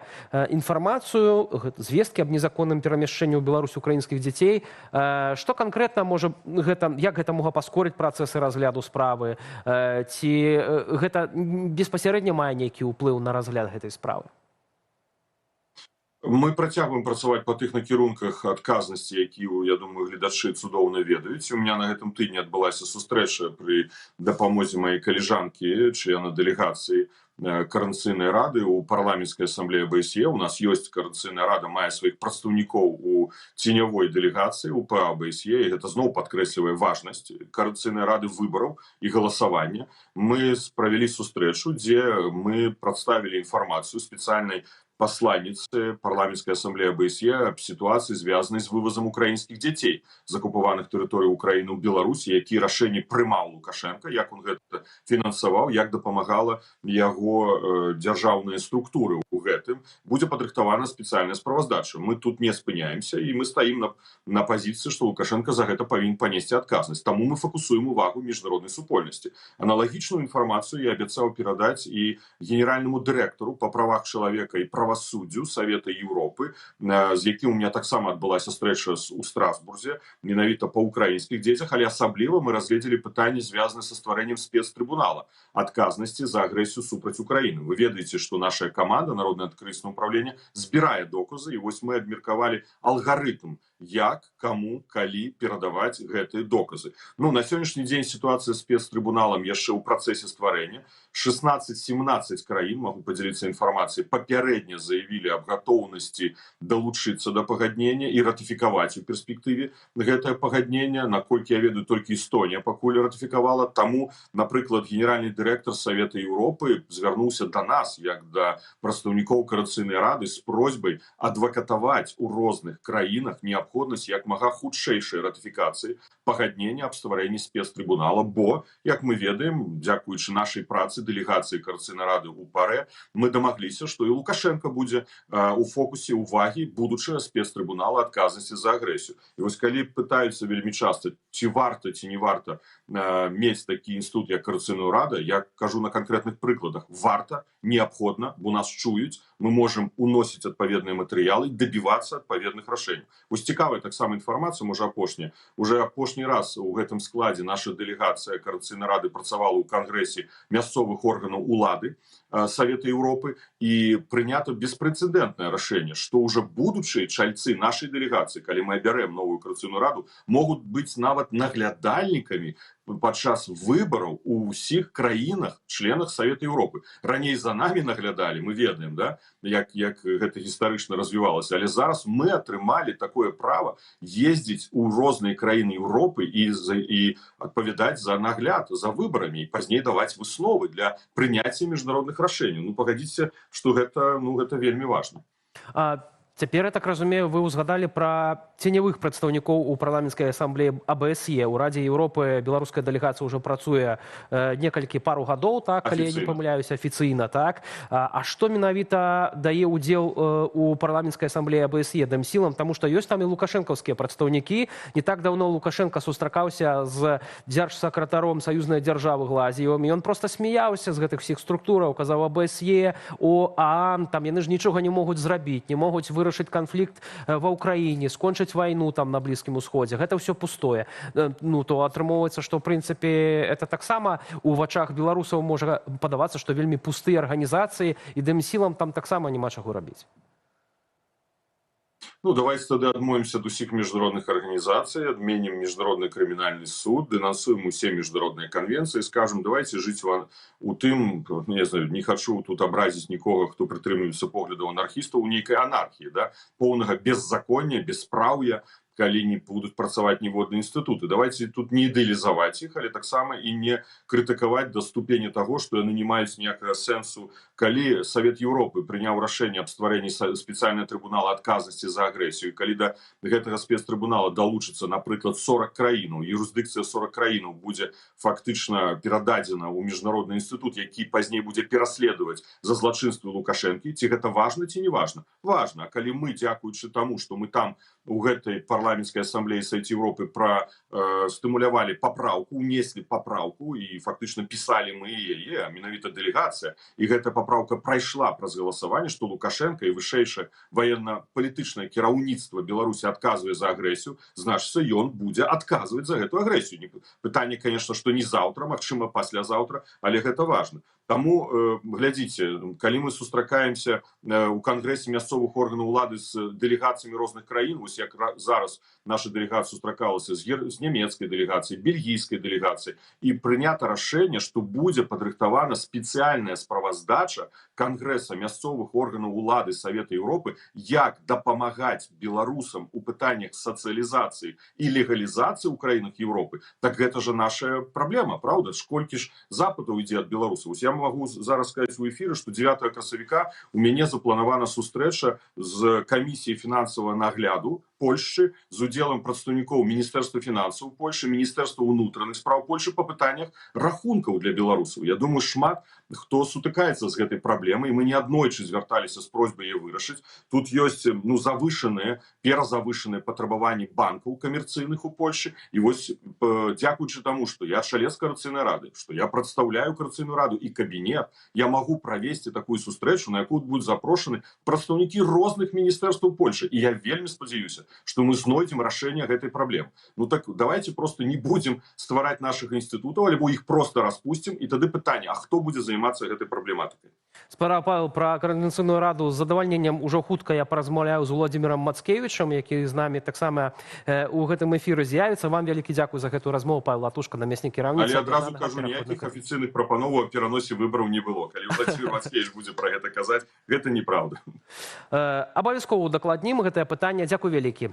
інфармацыю, звесткі аб незаконным перамяшчэнні ў Беларусі украінскіх дзяцей. Што канкрэтна можа гэта, як гэта можа паскорыць працэсы разгляду справы? Ці гэта беспасярэдна мае нейкі ўплыў на разгляд гэтай справы? Мы працягваем працаваць па тых накірунках адказнасці, якія, я думаю, гледачы цудоўна ведаюць. У меня на гэтым тыдні адбылася сустрэча пры дапамозе маёй калежанкі, члена дэлегацыі Координаційнай рады у парламенцкай асамблеі АБСЕ. У нас ёсць Координаційная рада, мае сваіх прадстаўнікоў у ценявой дэлегацыі у АБСЕ, і гэта зноў падкрэслівае важнасць Координаційнай рады выбараў і галасавання. Мы правялі сустрэчу, дзе мы прадставілі інфармацыю спецыяльнай посланницы парламентской ассамблеи АБСЕ об ситуации, связанной с вывозом украинских детей з окупованных территорий Украины в Беларуси, які рашэнні прымаў Лукашенко, як он гэта фінансаваў, як дапамагала яго дзяржаўныя структуры у гэтым. Будзе падрыхтавана спецыяльная справаздача. Мы тут не спыняемся, і мы стаім на пазіцыі, што Лукашенко за гэта павінен панесці адказнасць. Таму мы фокусуем увагу міжнароднай супольнасці. Аналагічную інфармацыю я абяцаў перадаць і генеральнаму дырэктару па правах чалавека і правасуддзю Савета Европы, з якім у меня таксама адбылася встреча у Страсбурзе, менавіта па украінскіх дзецях, але асабліва мы разгледзелі пытанні, звязаныя са стварэннем спецтрыбунала адказнасці за агрэсію супраць Украіны. Вы ведаеце, што наша каманда Народнае антыкрызіснае ўправленне збірае доказы, і вось мы абмеркавалі алгарытм, як, каму, калі перадаваць гэтыя доказы. На сённяшні дзень сітуацыя з спецтрыбуналам яшчэ ў працэсе стварэння. 16-17 краін, магу падзяліцца інфармацыяй, папярэдне сёння заявілі аб гатоўнасці далучыцца да пагаднення і ратыфікаваць у перспектыве гэтае пагаднення. Наколькі я ведаю, толькі Эстонія пакуль ратыфікавала. Таму, напрыклад, генеральны дырэктар Савета Еўропы звярнуўся да нас, як да прадстаўнікоў Коордынацыйнай рады, з просьбай адвакатаваць у розных краінах неабходнасць як мага хутчэйшай ратыфікацыі пагаднення аб стварэнні спецтрыбунала, бо, як мы ведаем, дзякуючы нашай працы дэлегацыі Коордынацыйнай рады ў ПАРЭ, мы дамагліся, што і Лукашенко будзе у фокусе ўвагі будучага спецтрыбунала адказнасці за агрэсію. І вось калі пытаюцца вельмі часта, ці варта, ці не варта мець такі інстытут, як Коордынацыйная рада, я кажу на канкрэтных прыкладах. Варта, неабходна, бо нас чуюць, мы можам уносіць адпаведныя матэрыялы, дабівацца адпаведных рашэнняў. Вось цікавая таксама інфармацыя, можа апошняя. Уже апошні раз у гэтым складзе наша дэлегацыя Коордынацыйнай рады працавала ў кангрэсе мясцовых органаў улады Савета Еўропы, і прынята беспрэцэдэнтнае рашэнне, што ўжо будучыя чальцы нашай дэлегацыі, калі мы абярэм новую Коордынацыйную раду, могуць быць нават наглядальнікамі падчас выбараў у ўсіх краінах, членах Савета Еўропы. Раней за намі наглядалі, мы ведаем, да, як гэта гістарычна развівалася, але зараз мы атрымалі такое права ездзіць у розныя краіны Еўропы і адпавядаць за нагляд, за выбарамі, і пазней даваць высновы для прыняцця міжнародных рашэнняў. Ну, пагадзіцеся, што гэта вельмі важна. Цяпер, я так разумею, вы узгадалі пра ценявых прадстаўнікоў у парламенцкай асамблеі АБСЕ. У Радзе Еўропы беларуская дэлегацыя ўжо працуе пару гадоў, так, калі я не памыляюся, афіцыйна, так. А што менавіта дае ўдзел у парламенцкай асамблеі АБСЕ дэмсілам? Таму што ёсць там і лукашэнкаўскія прадстаўнікі. Не так даўно Лукашенко сустракаўся з дзяржсакратаром саюзнай дзяржавы Глазіевым, і ён проста смяяўся з гэтых всіх структураў, казаў АБСЕ, ОАН, там яны ж нічога не могуць зрабіць, не могуць вырашыць канфлікт ва ўкраіне, скончыць вайну там на Блізкім усходзе. Гэта ўсё пустое. Ну, то атрымоўваецца, што, ў прынцыпе, это таксама у вачах беларусаў можа падавацца, што вельмі пустыя арганізацыі, і дэмсілам там таксама няма чаго рабіць. Ну, давайте тогда адмовимся ад усіх міжнародных арганізацый, адменім міжнародны крымінальны суд, денонсуем усе міжнародныя конвенцыі, скажем, давайте жыць у тым, не знаю, не хочу тут абразіць нікога, хто прытрымліваецца поглядаў анархістаў, у нейкай анархіі, да, поўнага беззаконня, беспраўя, калі не будуць працаваць ніводныя інстытуты. Давайте тут не ідэалізаваць іх, але таксама і не крытыкаваць да ступені таго, што яны не маюць ніякага сэнсу. Калі Савет Еўропы прыняў рашэнне аб стварэнні спецыяльнага трыбунала адказнасці за агрэсію, калі да гэтага спецтрыбунала далучыцца, напрыклад, 40 краінаў, юрысдыкцыя 40 краінаў будзе фактычна перададзена ў міжнародны інстытут, які пазней будзе пераследаваць за злачынствы Лукашэнкі, ці гэта важна, ці не важна? Важна. А калі мы, дзякуючы таму, што мы там у гэтай парламенцкай асамблеі Савета Еўропы стымулявалі папраўку, унеслі папраўку і фактычна пісалі мы яе, а менавіта дэлегацыя, і гэта папраўка прайшла праз галасаванне, што Лукашенко і вышэйшае ваенна-палітычнае кіраўніцтва Беларусі адказвае за агрэсію, значыцца, ён будзе адказваць за гэту агрэсію. Пытанне, конечно, што не заўтра, магчыма, паслязаўтра, але гэта важна. Таму, глядзіце, калі мы сустракаемся у кангрэсе мясцовых органаў улады з дэлегацыямі розных краін, вось як зараз наша дэлегацыя сустракалася з нямецкай дэлегацыяй, бельгійскай дэлегацыяй, і прынята рашэнне, што будзе падрыхтавана спецыяльная справаздача кангрэса мясцовых органаў улады Савета Еўропы, як дапамагаць беларусам у пытаннях сацыялізацыі і легалізацыі ў краінах Еўропы. Так гэта ж наша праблема, правда? Колькі ж запытаў ідзе ад беларусаў. Я могу зараз сказаць у эфіры, што 9 красавіка у мяне запланавана сустрэча з камісіяй фінансавага нагляду Польшчы з удзелам прадстаўнікоў Міністэрства фінансаў Польшчы, Міністэрства ўнутраных спраў Польшчы па пытаннях рахункаў для беларусаў. Я думаю, шмат хто сутыкаецца з гэтай праблемай, мы неаднойчы звярталіся з просьбай яе вырашыць. Тут ёсць перазавышаныя патрабаванні банкаў камерцыйных у Польшчы, і вось дзякуючы таму, што я чалец Коордынацыйнай рады, што я прадстаўляю Коордынацыйную раду і кабінет, я магу правесці такую сустрэчу, на якую будуць запрошаны прадстаўнікі розных міністэрстваў Польшчы. І я вельмі спадзяюся, что мы знойдзем рашэнне гэтай праблемы. Ну так давайте просто не будем ствараць наших інстытутаў, альбо іх просто распусцім, і тады пытанне, а хто будзе займацца гэтай праблематыкай? Спара, Павел, пра Координацыйную раду з задавальненнем ужо хутка я паразмаўляю з Владзімірам Мацкевічам, які з намі таксама у гэтым эфіры з'явіцца. Вам вялікі дзякуй за гэтую размову, Павел Латушка, намеснік кіраўніцы. Але адразу кажу, ніякіх афіцыйных прапановаў аб пераносе выбараў не было. Калі Владзімір Мацкевіч будзе пра гэта казаць, гэта неправда. Абавязкова удакладнім гэтае пытанне. Дзякуй вялікі.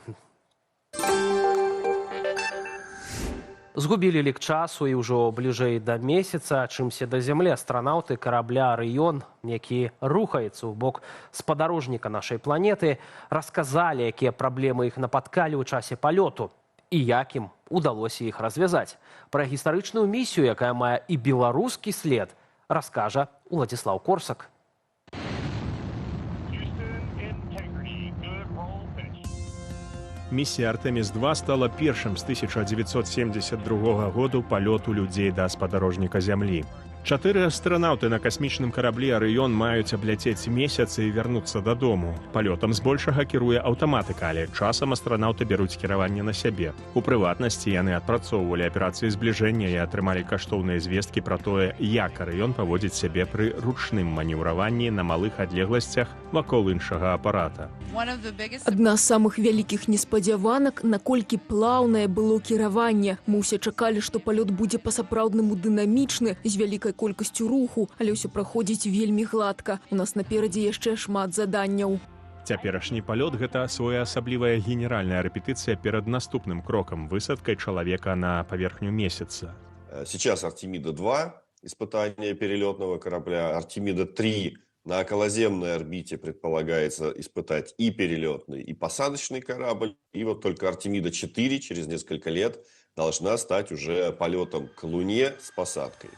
Згубілі лік часу і ўжо бліжэй да месяца, чымся да зямлі астранаўты карабля «Арыён», які рухаецца ў бок спадарожніка нашай планеты, расказалі, якія праблемы іх напаткалі ў часе палёту і як ім удалося іх развязаць. Пра гістарычную місію, якая мае і беларускі след, раскажа Уладзіслаў Корсак. Місія «Артэміс-2» стала першым з 1972 году палёту людзей да спадарожніка Зямлі. 4 астранаўты на касмічным караблі «Арыён» маюць абляцець месяц і вярнуцца дадому. Палётам збольшага кіруе аўтаматыка, але часам астранаўты бяруць кіраванне на сябе. У прыватнасці яны адпрацоўвалі аперацыі збліжэння і атрымалі каштоўныя звесткі пра тое, як «Арыён» паводзіць сябе пры ручным манеўраванні на малых адлегласцях вакол іншага апарата. Адна з самых вялікіх неспадзяванак, наколькі плаўнае было кіраванне. Мы ўсе чакалі, што палёт будзе па-сапраўднаму дынамічны, з вялікай колькасцю руху, але ўсё праходзіць вельмі гладка. У нас наперадзе яшчэ шмат заданняў. Цяперашні палёт – гэта своеасаблівая генеральная рэпетыцыя перад наступным крокам – высадкай чалавека на паверхню месяца. Сейчас Артемида-2, испытание перелетного корабля, Артемида-3 на околоземной орбите предполагается испытать и перелетный, и посадочный корабль. И вот только Артемида-4 через несколько лет должна стать уже полетом к Луне с посадкой.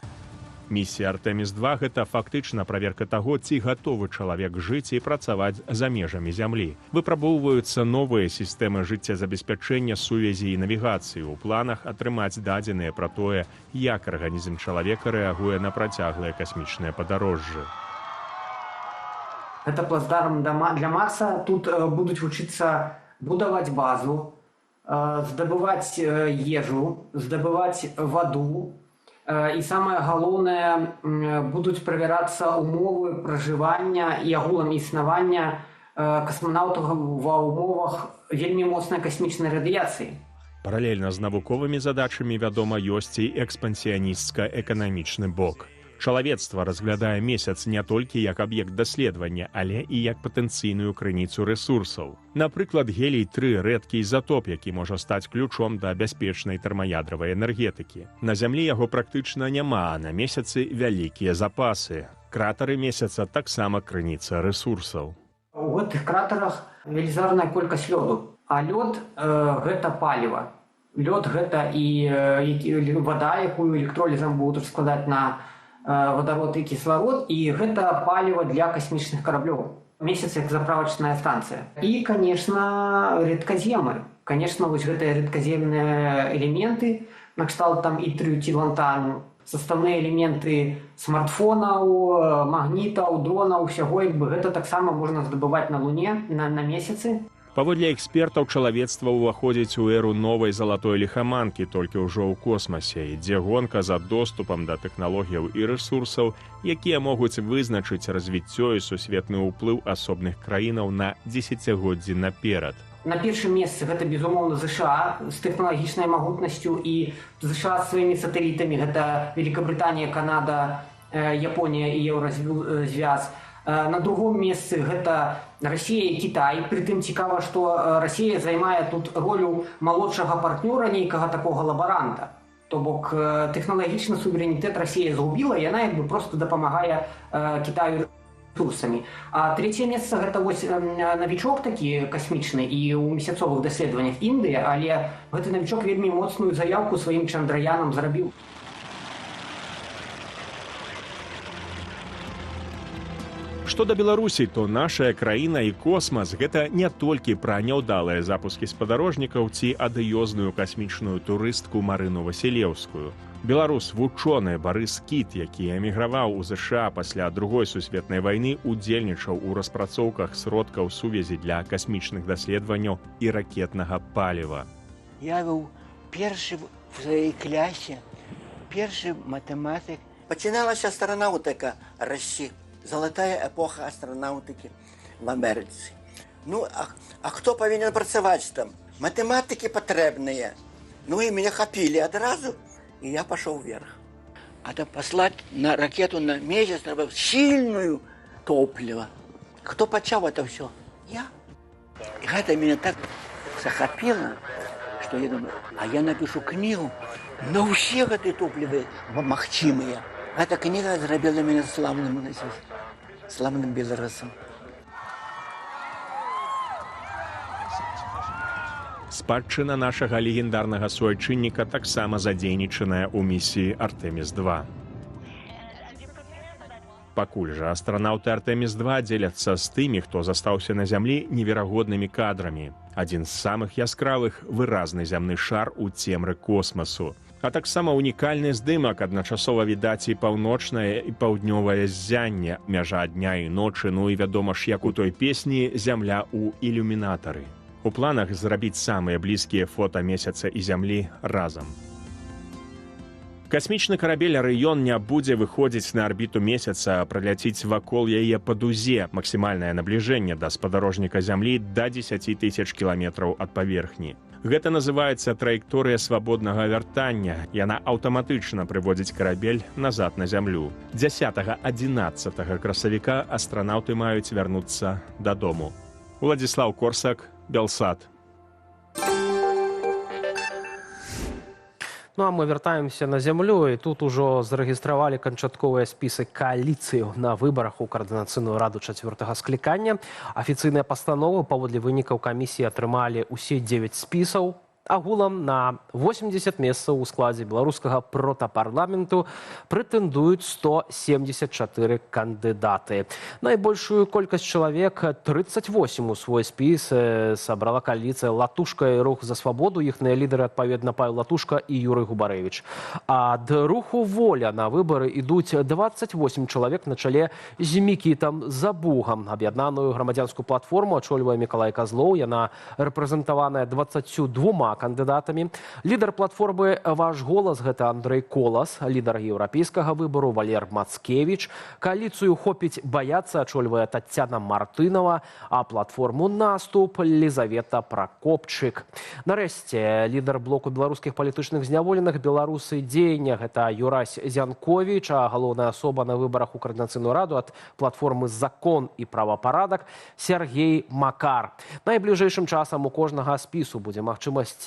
Місія «Артэміс-2» – гэта фактычна праверка таго, ці гатовы чалавек жыць і працаваць за межамі Зямлі. Выпрабоўваюцца новыя сістэмы жыццезабеспячэння, сувязі і навігацыі. У планах атрымаць дадзеныя пра тое, як арганізм чалавека рэагуе на працяглыя касмічныя падарожжы. Гэта плацдарм для Марса. Тут будуць вучыцца будаваць базу, здабываць ежу, здабываць ваду. І самае галоўнае, будуць правярацца умовы пражывання і агулам існавання касманаўтаў ва ўмовах вельмі моцнай касмічнай радыяцыі. Паралельна з навуковымі задачамі, вядома, ёсць і экспансіянісцка-эканамічны бок. Чалавецтва разглядае месяц не толькі як аб'ект даследавання, але і як патэнцыйную крыніцу рэсурсаў. Напрыклад, гелій-3 – рэдкі ізатоп, які можа стаць ключом да бяспечнай тэрмаядравай энергетыкі. На Зямлі яго практычна няма, а на месяцы вялікія запасы. Кратары месяца таксама крыніца рэсурсаў. У гэтых кратарах велізарная колькасць лёду, а лёд гэта паліва. Лёд гэта і вада, якую электролізам будуць складаць на водород і кісларод, і гэта паліва для касмічных караблёў. Месяц як заправачная станцыя. І, конечно, рэдказемы. Конечно, вось гэтыя рэдказемныя элементы, накшталт там і трыютилантану, составныя элементы смартфонаў, магнітаў, дронаў, усяго, як бы гэта таксама можна здабываць на Луне, на месяцы. Паводле экспертаў, чалавецтва ўваходзіць у эру новай залатой ліхаманкі, толькі ўжо ў космасе. Ідзе гонка за доступам да тэхналогіяў і рэсурсаў, якія могуць вызначыць развіццё і сусветны ўплыў асобных краінаў на дзесяцігоддзі наперад. На першым месцы гэта, безумоўна, ЗША з тэхналагічнай магутнасцю, і ЗША з сваімі сатэлітамі, гэта Великабрытанія, Канада, Японія і Еўразвяз. На другом месцы гэта Расія і Кітай. Прытым цікава, што Расія займае тут ролю малодшага партнёра, нейкага такога лабаранта. То бок тэхналагічны суверэнітэт Расія згубіла, яна як бы проста дапамагае Кітаю ресурсамі. А трэцяе месца гэта вось навічок такі касмічны і ў месяцовых даследаваннях Індыя, але гэты навічок вельмі моцную заяўку сваім Чандраянам зрабіў. Што да Беларусі, то нашая краіна і космас – гэта не толькі пра няўдалыя запускі спадарожнікаў ці адыёзную касмічную турыстку Марыну Васілеўскую. Беларус вучоны Барыс Кіт, які эміграваў у ЗША пасля другой сусветнай вайны, удзельнічаў у распрацоўках сродкаў сувязі для касмічных даследаванняў і ракетнага паліва. Я быў першы в сваёй клясе, першы матэматык. Пачыналася астранаўтыка расці, залатая эпоха астранаўтыкі в Амерыцы. Ну, а хто павінен працаваць там? Матэматыкі патрэбныя. Ну і мяне хапілі адразу, і я пашоў вверх. А там паслаць на ракету на месяц трэба сильную топліва. Хто пачаў это ўсё? Я. І гэта мяне так захапіла, што я думаю, а я напишу кнігу на ўсе гэтыя топлівы магчымыя. Гэта кніга зрабіла мяне славным беларусам. Спадчына нашага легендарнага суайчынніка таксама задзейнічаная ў місіі Артэміс-2. Пакуль жа астранаўты Артэміс-2 дзеляцца з тымі, хто застаўся на зямлі, неверагоднымі кадрамі. Адзін з самых яскравых — выразны зямны шар у цемры космасу. А таксама унікальны здымак, адначасова відаць і паўночнае і паўднёвае ззянне, мяжа дня і ночы, ну і вядома ж, як у той песні «Зямля ў ілюмінатары». У планах зрабіць самыя блізкія фота месяца і зямлі разам. Касмічны карабель «Арыён» не будзе выходзіць на арбіту месяца, а праляціць вакол яе па дузе. Максімальнае набліжэнне да спадарожніка зямлі да 10 000 кіламетраў ад паверхні. Гэта называецца траекторыя свабоднага вяртання. Яна аўтаматычна прыводзіць карабель назад на зямлю. 10-11 красавіка астранаўты маюць вярнуцца дадому. Уладзіслаў Корсак, Белсат. Ну а мы вяртаемся на зямлю, і тут ужо зарэгістравалі канчатковыя спісы кааліцыяў на выбарах у каардынацыйную раду 4-го склікання. Афіцыйныя пастановы паводле вынікаў камісіі атрымалі ўсе 9 спісаў. Агулам на 80 месцаў у складзе беларускага протапарламенту прэтэндуюць 174 кандыдаты. Найбольшую колькасць чалавек, 38 у свой спіс, сабрала кааліцыя «Латушка» і «Рух за свабоду». Іхныя лідары, адпаведна, Павел Латушка і Юрый Губарэвіч. Ад руху «Воля» на выбары ідуць 28 чалавек на чале з Мікітам Забугам. Аб'яднаную грамадзянскую платформу ачольвае Мікалай Казлоў. Яна рэпрэзентаваная 22 кандыдатамі. Лідар платформы «Ваш голас» — гэта Андрэй Колас, лідар еўрапейскага выбару Валер Мацкевіч. Кааліцыю «Хопіць баяцца» ачольвае Таццяна Мартынова, а платформу «Наступ» — Лізавета Пракопчык. Нарэшце, лідар блоку беларускіх палітычных зняволеных «Беларусы дзеяння» — гэта Юрась Зянковіч, а галоўная асоба на выбарах у каардынацыйную раду ад платформы «Закон і правапарадак» Сергей Макар. Найбліжэйшым часам у кожнага спісу будзе магчымасць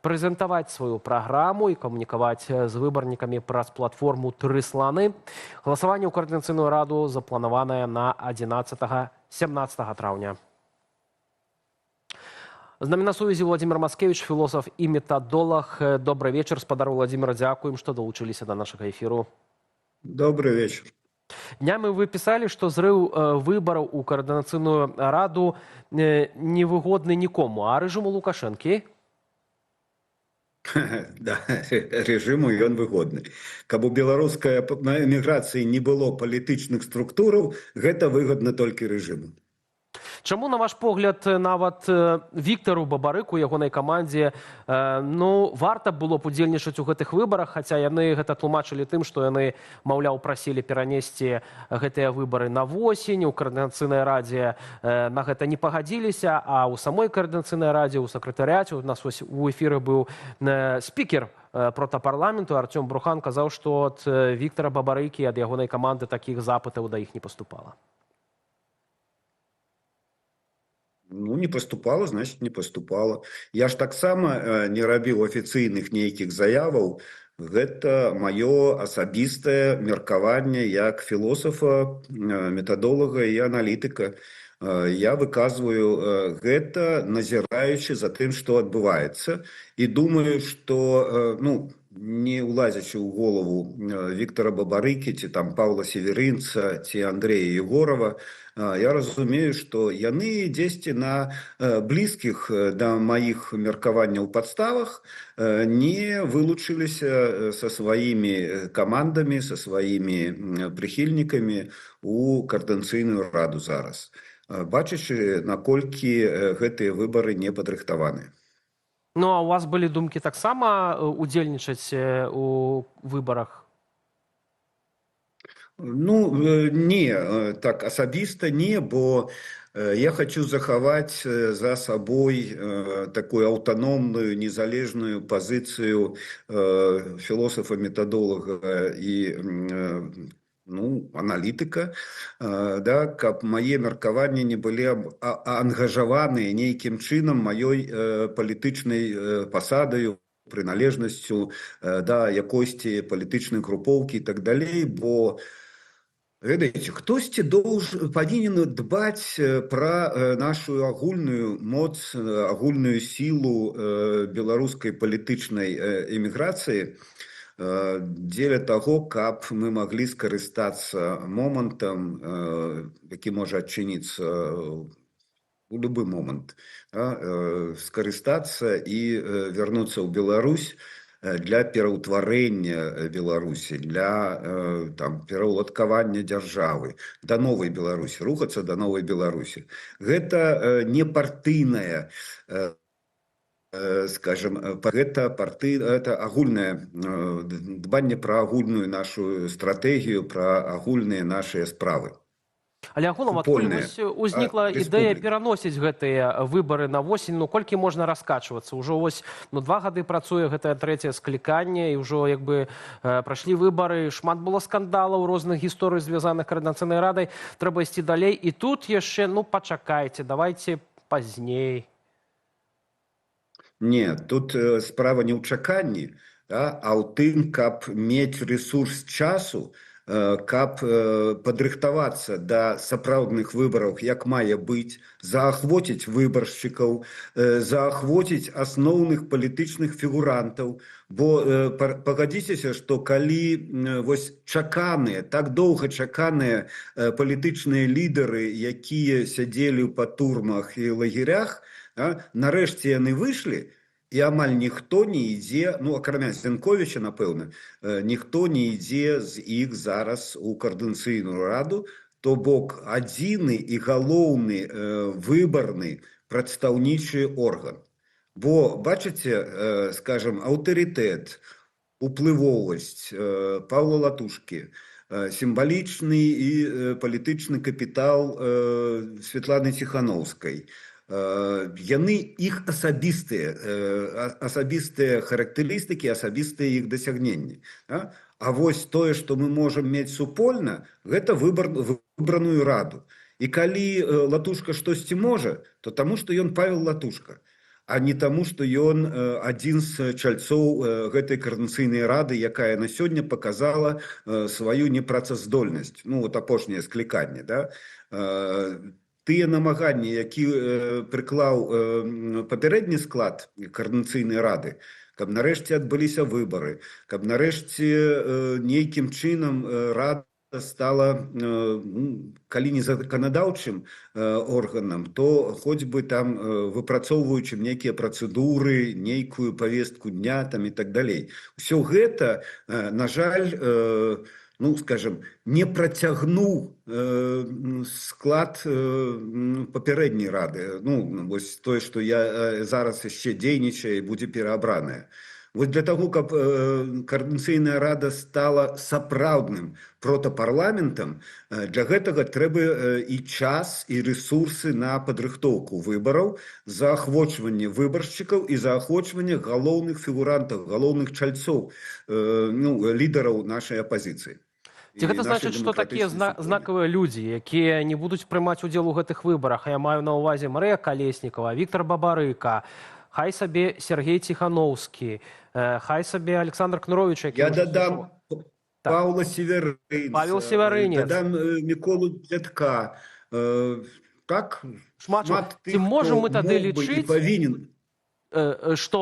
прэзентаваць сваю праграму і камунікаваць з выбарнікамі праз платформу «Тры сланы». Галасаванне ў каардынацыйную раду запланаванае на 11-17 траўня. З намі на сувязі Владимир Маскевич, філосаф і метадолог. Добрый вечар, спадар Владимир, дзякуем, што далучыліся да нашага эфіру. Добрый вечар. Днямі вы пісалі, што зрыў выбараў у каардынацыйную раду невыгодны нікому, а рэжыму Лукашэнкі? Да, рэжыму ён выгодны. Каб у беларускай эміграцыі не было палітычных структураў, гэта выгодна толькі рэжыму. Чаму, на ваш погляд, нават Віктару Бабарыку, ягонай камандзе, варта было б удзельнічаць у гэтых выбарах, хаця яны гэта тлумачылі тым, што яны, маўляў, прасілі перанесці гэтыя выбары на восень, у каардынацыйнай радзе на гэта не пагадзіліся, а ў самой каардынацыйнай радзе, у сакратарыяце, у нас у эфіры быў спікер протапарламенту Артём Брухан, казаў, што ад Віктара Бабарыкі, ад ягонай каманды такіх запытаў да іх не паступала. Ну, не поступала, значит, не поступала. Я ж таксама не рабіў афіцыйных нейкіх заяваў. Гэта маё асабістае меркаванне як філосафа, метадолага і аналітыка. Я выказваю гэта, назіраючы за тым, што адбываецца. І думаю, што не ўлазячы ў голову Віктора Бабарыкі, ці там Паўла Северынца, ці Андрэя Егорова, я разумею, што яны дзесьці на блізкіх да маіх меркаванняў падставах не вылучыліся са сваімі камандамі, са сваімі прыхільнікамі ў Коордынацыйную раду зараз, бачачы, наколькі гэтыя выбары не падрыхтаваны. Ну, а у вас былі думкі таксама удзельнічаць у выбарах? Ну, не, так асабіста не, бо я хочу захаваць за сабой такую аўтаномную, незалежную пазіцыю філосафа-метадолага і аналітыка, да, каб мае меркаванні не былі ангажаваныя нейкім чынам маёй палітычнай пасадаю, прыналежнасцю да якосці палітычнай групоўкі і так далей, бо ведаеце, хтосьці павінен дбаць пра нашу агульную моц, агульную сілу беларускай палітычнай эміграцыі, дзеля таго, каб мы маглі скарыстацца момантам, які можа адчыніцца у любы момант, скарыстацца і вярнуцца ў Беларусь для пераўтварэння Беларусі, для пераўладкавання дзяржавы да новай Беларусі, рухацца да новай Беларусі. Гэта не партыйная, скажем, это агульнае дбанне пра агульную нашу стратэгію, пра агульныя нашыя справы. Але агулам адкуль узнікла ідэя пераносіць гэтыя выбары на восень, ну колькі можна раскачвацца? Ужо вось 2 гады працуе гэтае 3-е скліканне, і ўжо як бы прайшлі выбары, шмат было скандалаў, розных гісторый, звязаных Коордынацыйнай радай, трэба ісці далей. І тут яшчэ, пачакайце, давайце пазней. Не, тут справа не ў чаканні, а ў тым, каб мець ресурс часу, каб падрыхтавацца да сапраўдных выбараў, як мае быць, заахвоціць выбаршчыкаў, заахвоціць асноўных палітычных фігурантаў. Бо пагадзіцеся, што калі вось чаканыя, так доўга чаканыя палітычныя лідары, якія сядзелі па турмах і лагерях, нарэшце яны выйшлі, і амаль ніхто не ідзе, акрамя Зянковіча, напэўна, ніхто не ідзе з іх зараз у Коордынацыйную раду, то бок адзіны і галоўны выбарны прадстаўнічы орган. Бо, бачыце, скажем, аўтарытэт, уплывовасць Паўла Латушкі, сімвалічны і палітычны капітал Светланы Ціхановскай, яны іх асабістыя характарыстыкі, асабістыя іх дасягненні. А вось тое, што мы можам мець супольна, гэта выбраную раду. І калі Латушка штосьці можа, то таму, што ён Павел Латушка, а не таму, што ён адзін з чальцоў гэтай Коордынацыйнай рады, якая на сёння паказала сваю непрацаздольнасць, апошняе скліканне, да? Тыя намаганні, які прыклаў папярэдні склад Коордынацыйнай рады, каб нарэшце адбыліся выбары, каб нарэшце нейкім чынам рада стала, калі не заканадаўчым органам, то хоць бы там выпрацоўваючы нейкія працэдуры, нейкую павестку дня там і так далей. Усё гэта, на жаль, скажем, не працягнуў склад папярэдняй рады. Вось тое, што зараз яшчэ дзейнічае і будзе пераабранае. Вось для таго, каб Коордынацыйная рада стала сапраўдным протапарламентам, для гэтага трэба і час, і рэсурсы на падрыхтоўку выбараў, заахвочванне выбаршчыкаў і заахвочванне галоўных фігурантаў, галоўных чальцоў, лідараў нашай апазіцыі. Ці гэта значыць, што такія знакавыя людзі, якія не будуць прымаць удзел у гэтых выбарах, я маю на ўвазе Марыя Калеснікава, Віктор Бабарыка, хай сабе Сергей Ціхановскі, хай сабе Александр Кнурович, які... Я дадам Павла Северынца, Павел Северынец, дадам Міколу Дзядка. Так, шмат тых, хто мог бы і павінен. Што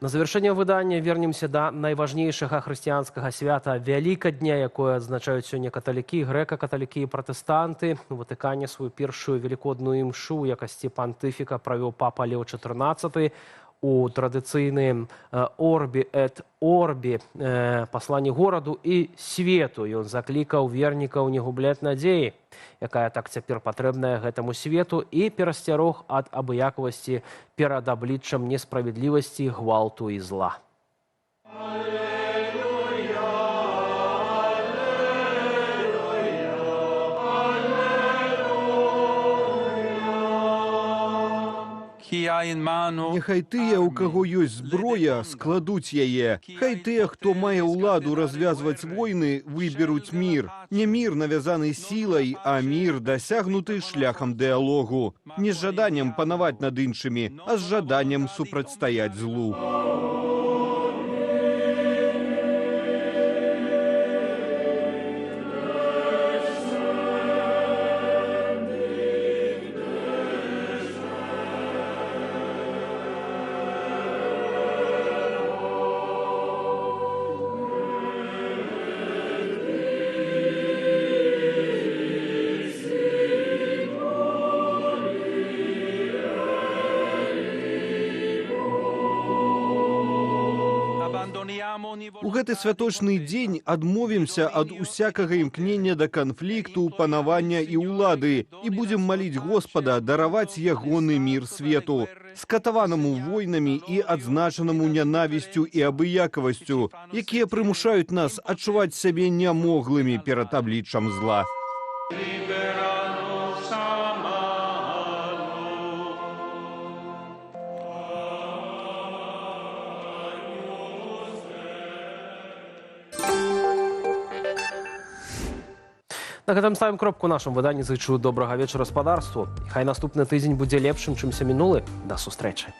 На завяршэнне выдання вернемся да найважнейшага хрысціянскага свята Вялікадня, якое адзначаюць сёння каталікі, грэка-каталікі і пратэстанты. У Ватыкане сваю першую велікодную імшу ў якасці пантыфіка правёў папа Лео XIV у традыцыйным «Орбі эт Орбі» пасланні гораду і свету. Ён заклікаў вернікаў не губляць надзеі, якая так цяпер патрэбная гэтаму свету, і перасцярог ад абыякавасці перад абліччам несправядлівасці, гвалту і зла. Няхай тыя, у каго ёсць зброя, складуць яе. Хай тыя, хто мае ўладу развязваць войны, выберуць мір. Не мір, навязаны сілай, а мір, дасягнуты шляхам дыялогу. Не з жаданнем панаваць над іншымі, а з жаданнем супрацьстаяць злу. У гэты святочны дзень адмовімся ад усякага імкнення да канфлікту, панавання і ўлады і будзем маліць Господа дараваць ягоны мір свету, скатаванаму войнамі і адзначанаму нянавісцю і абыякавасцю, якія прымушаюць нас адчуваць сябе нямоглымі перад абліччам зла. На гэтым ставім кропку ў нашым выданні. Зычу добрага вечара гаспадарству. Хай наступны тыдзень будзе лепшым, чымся мінулы. Да сустрэчы.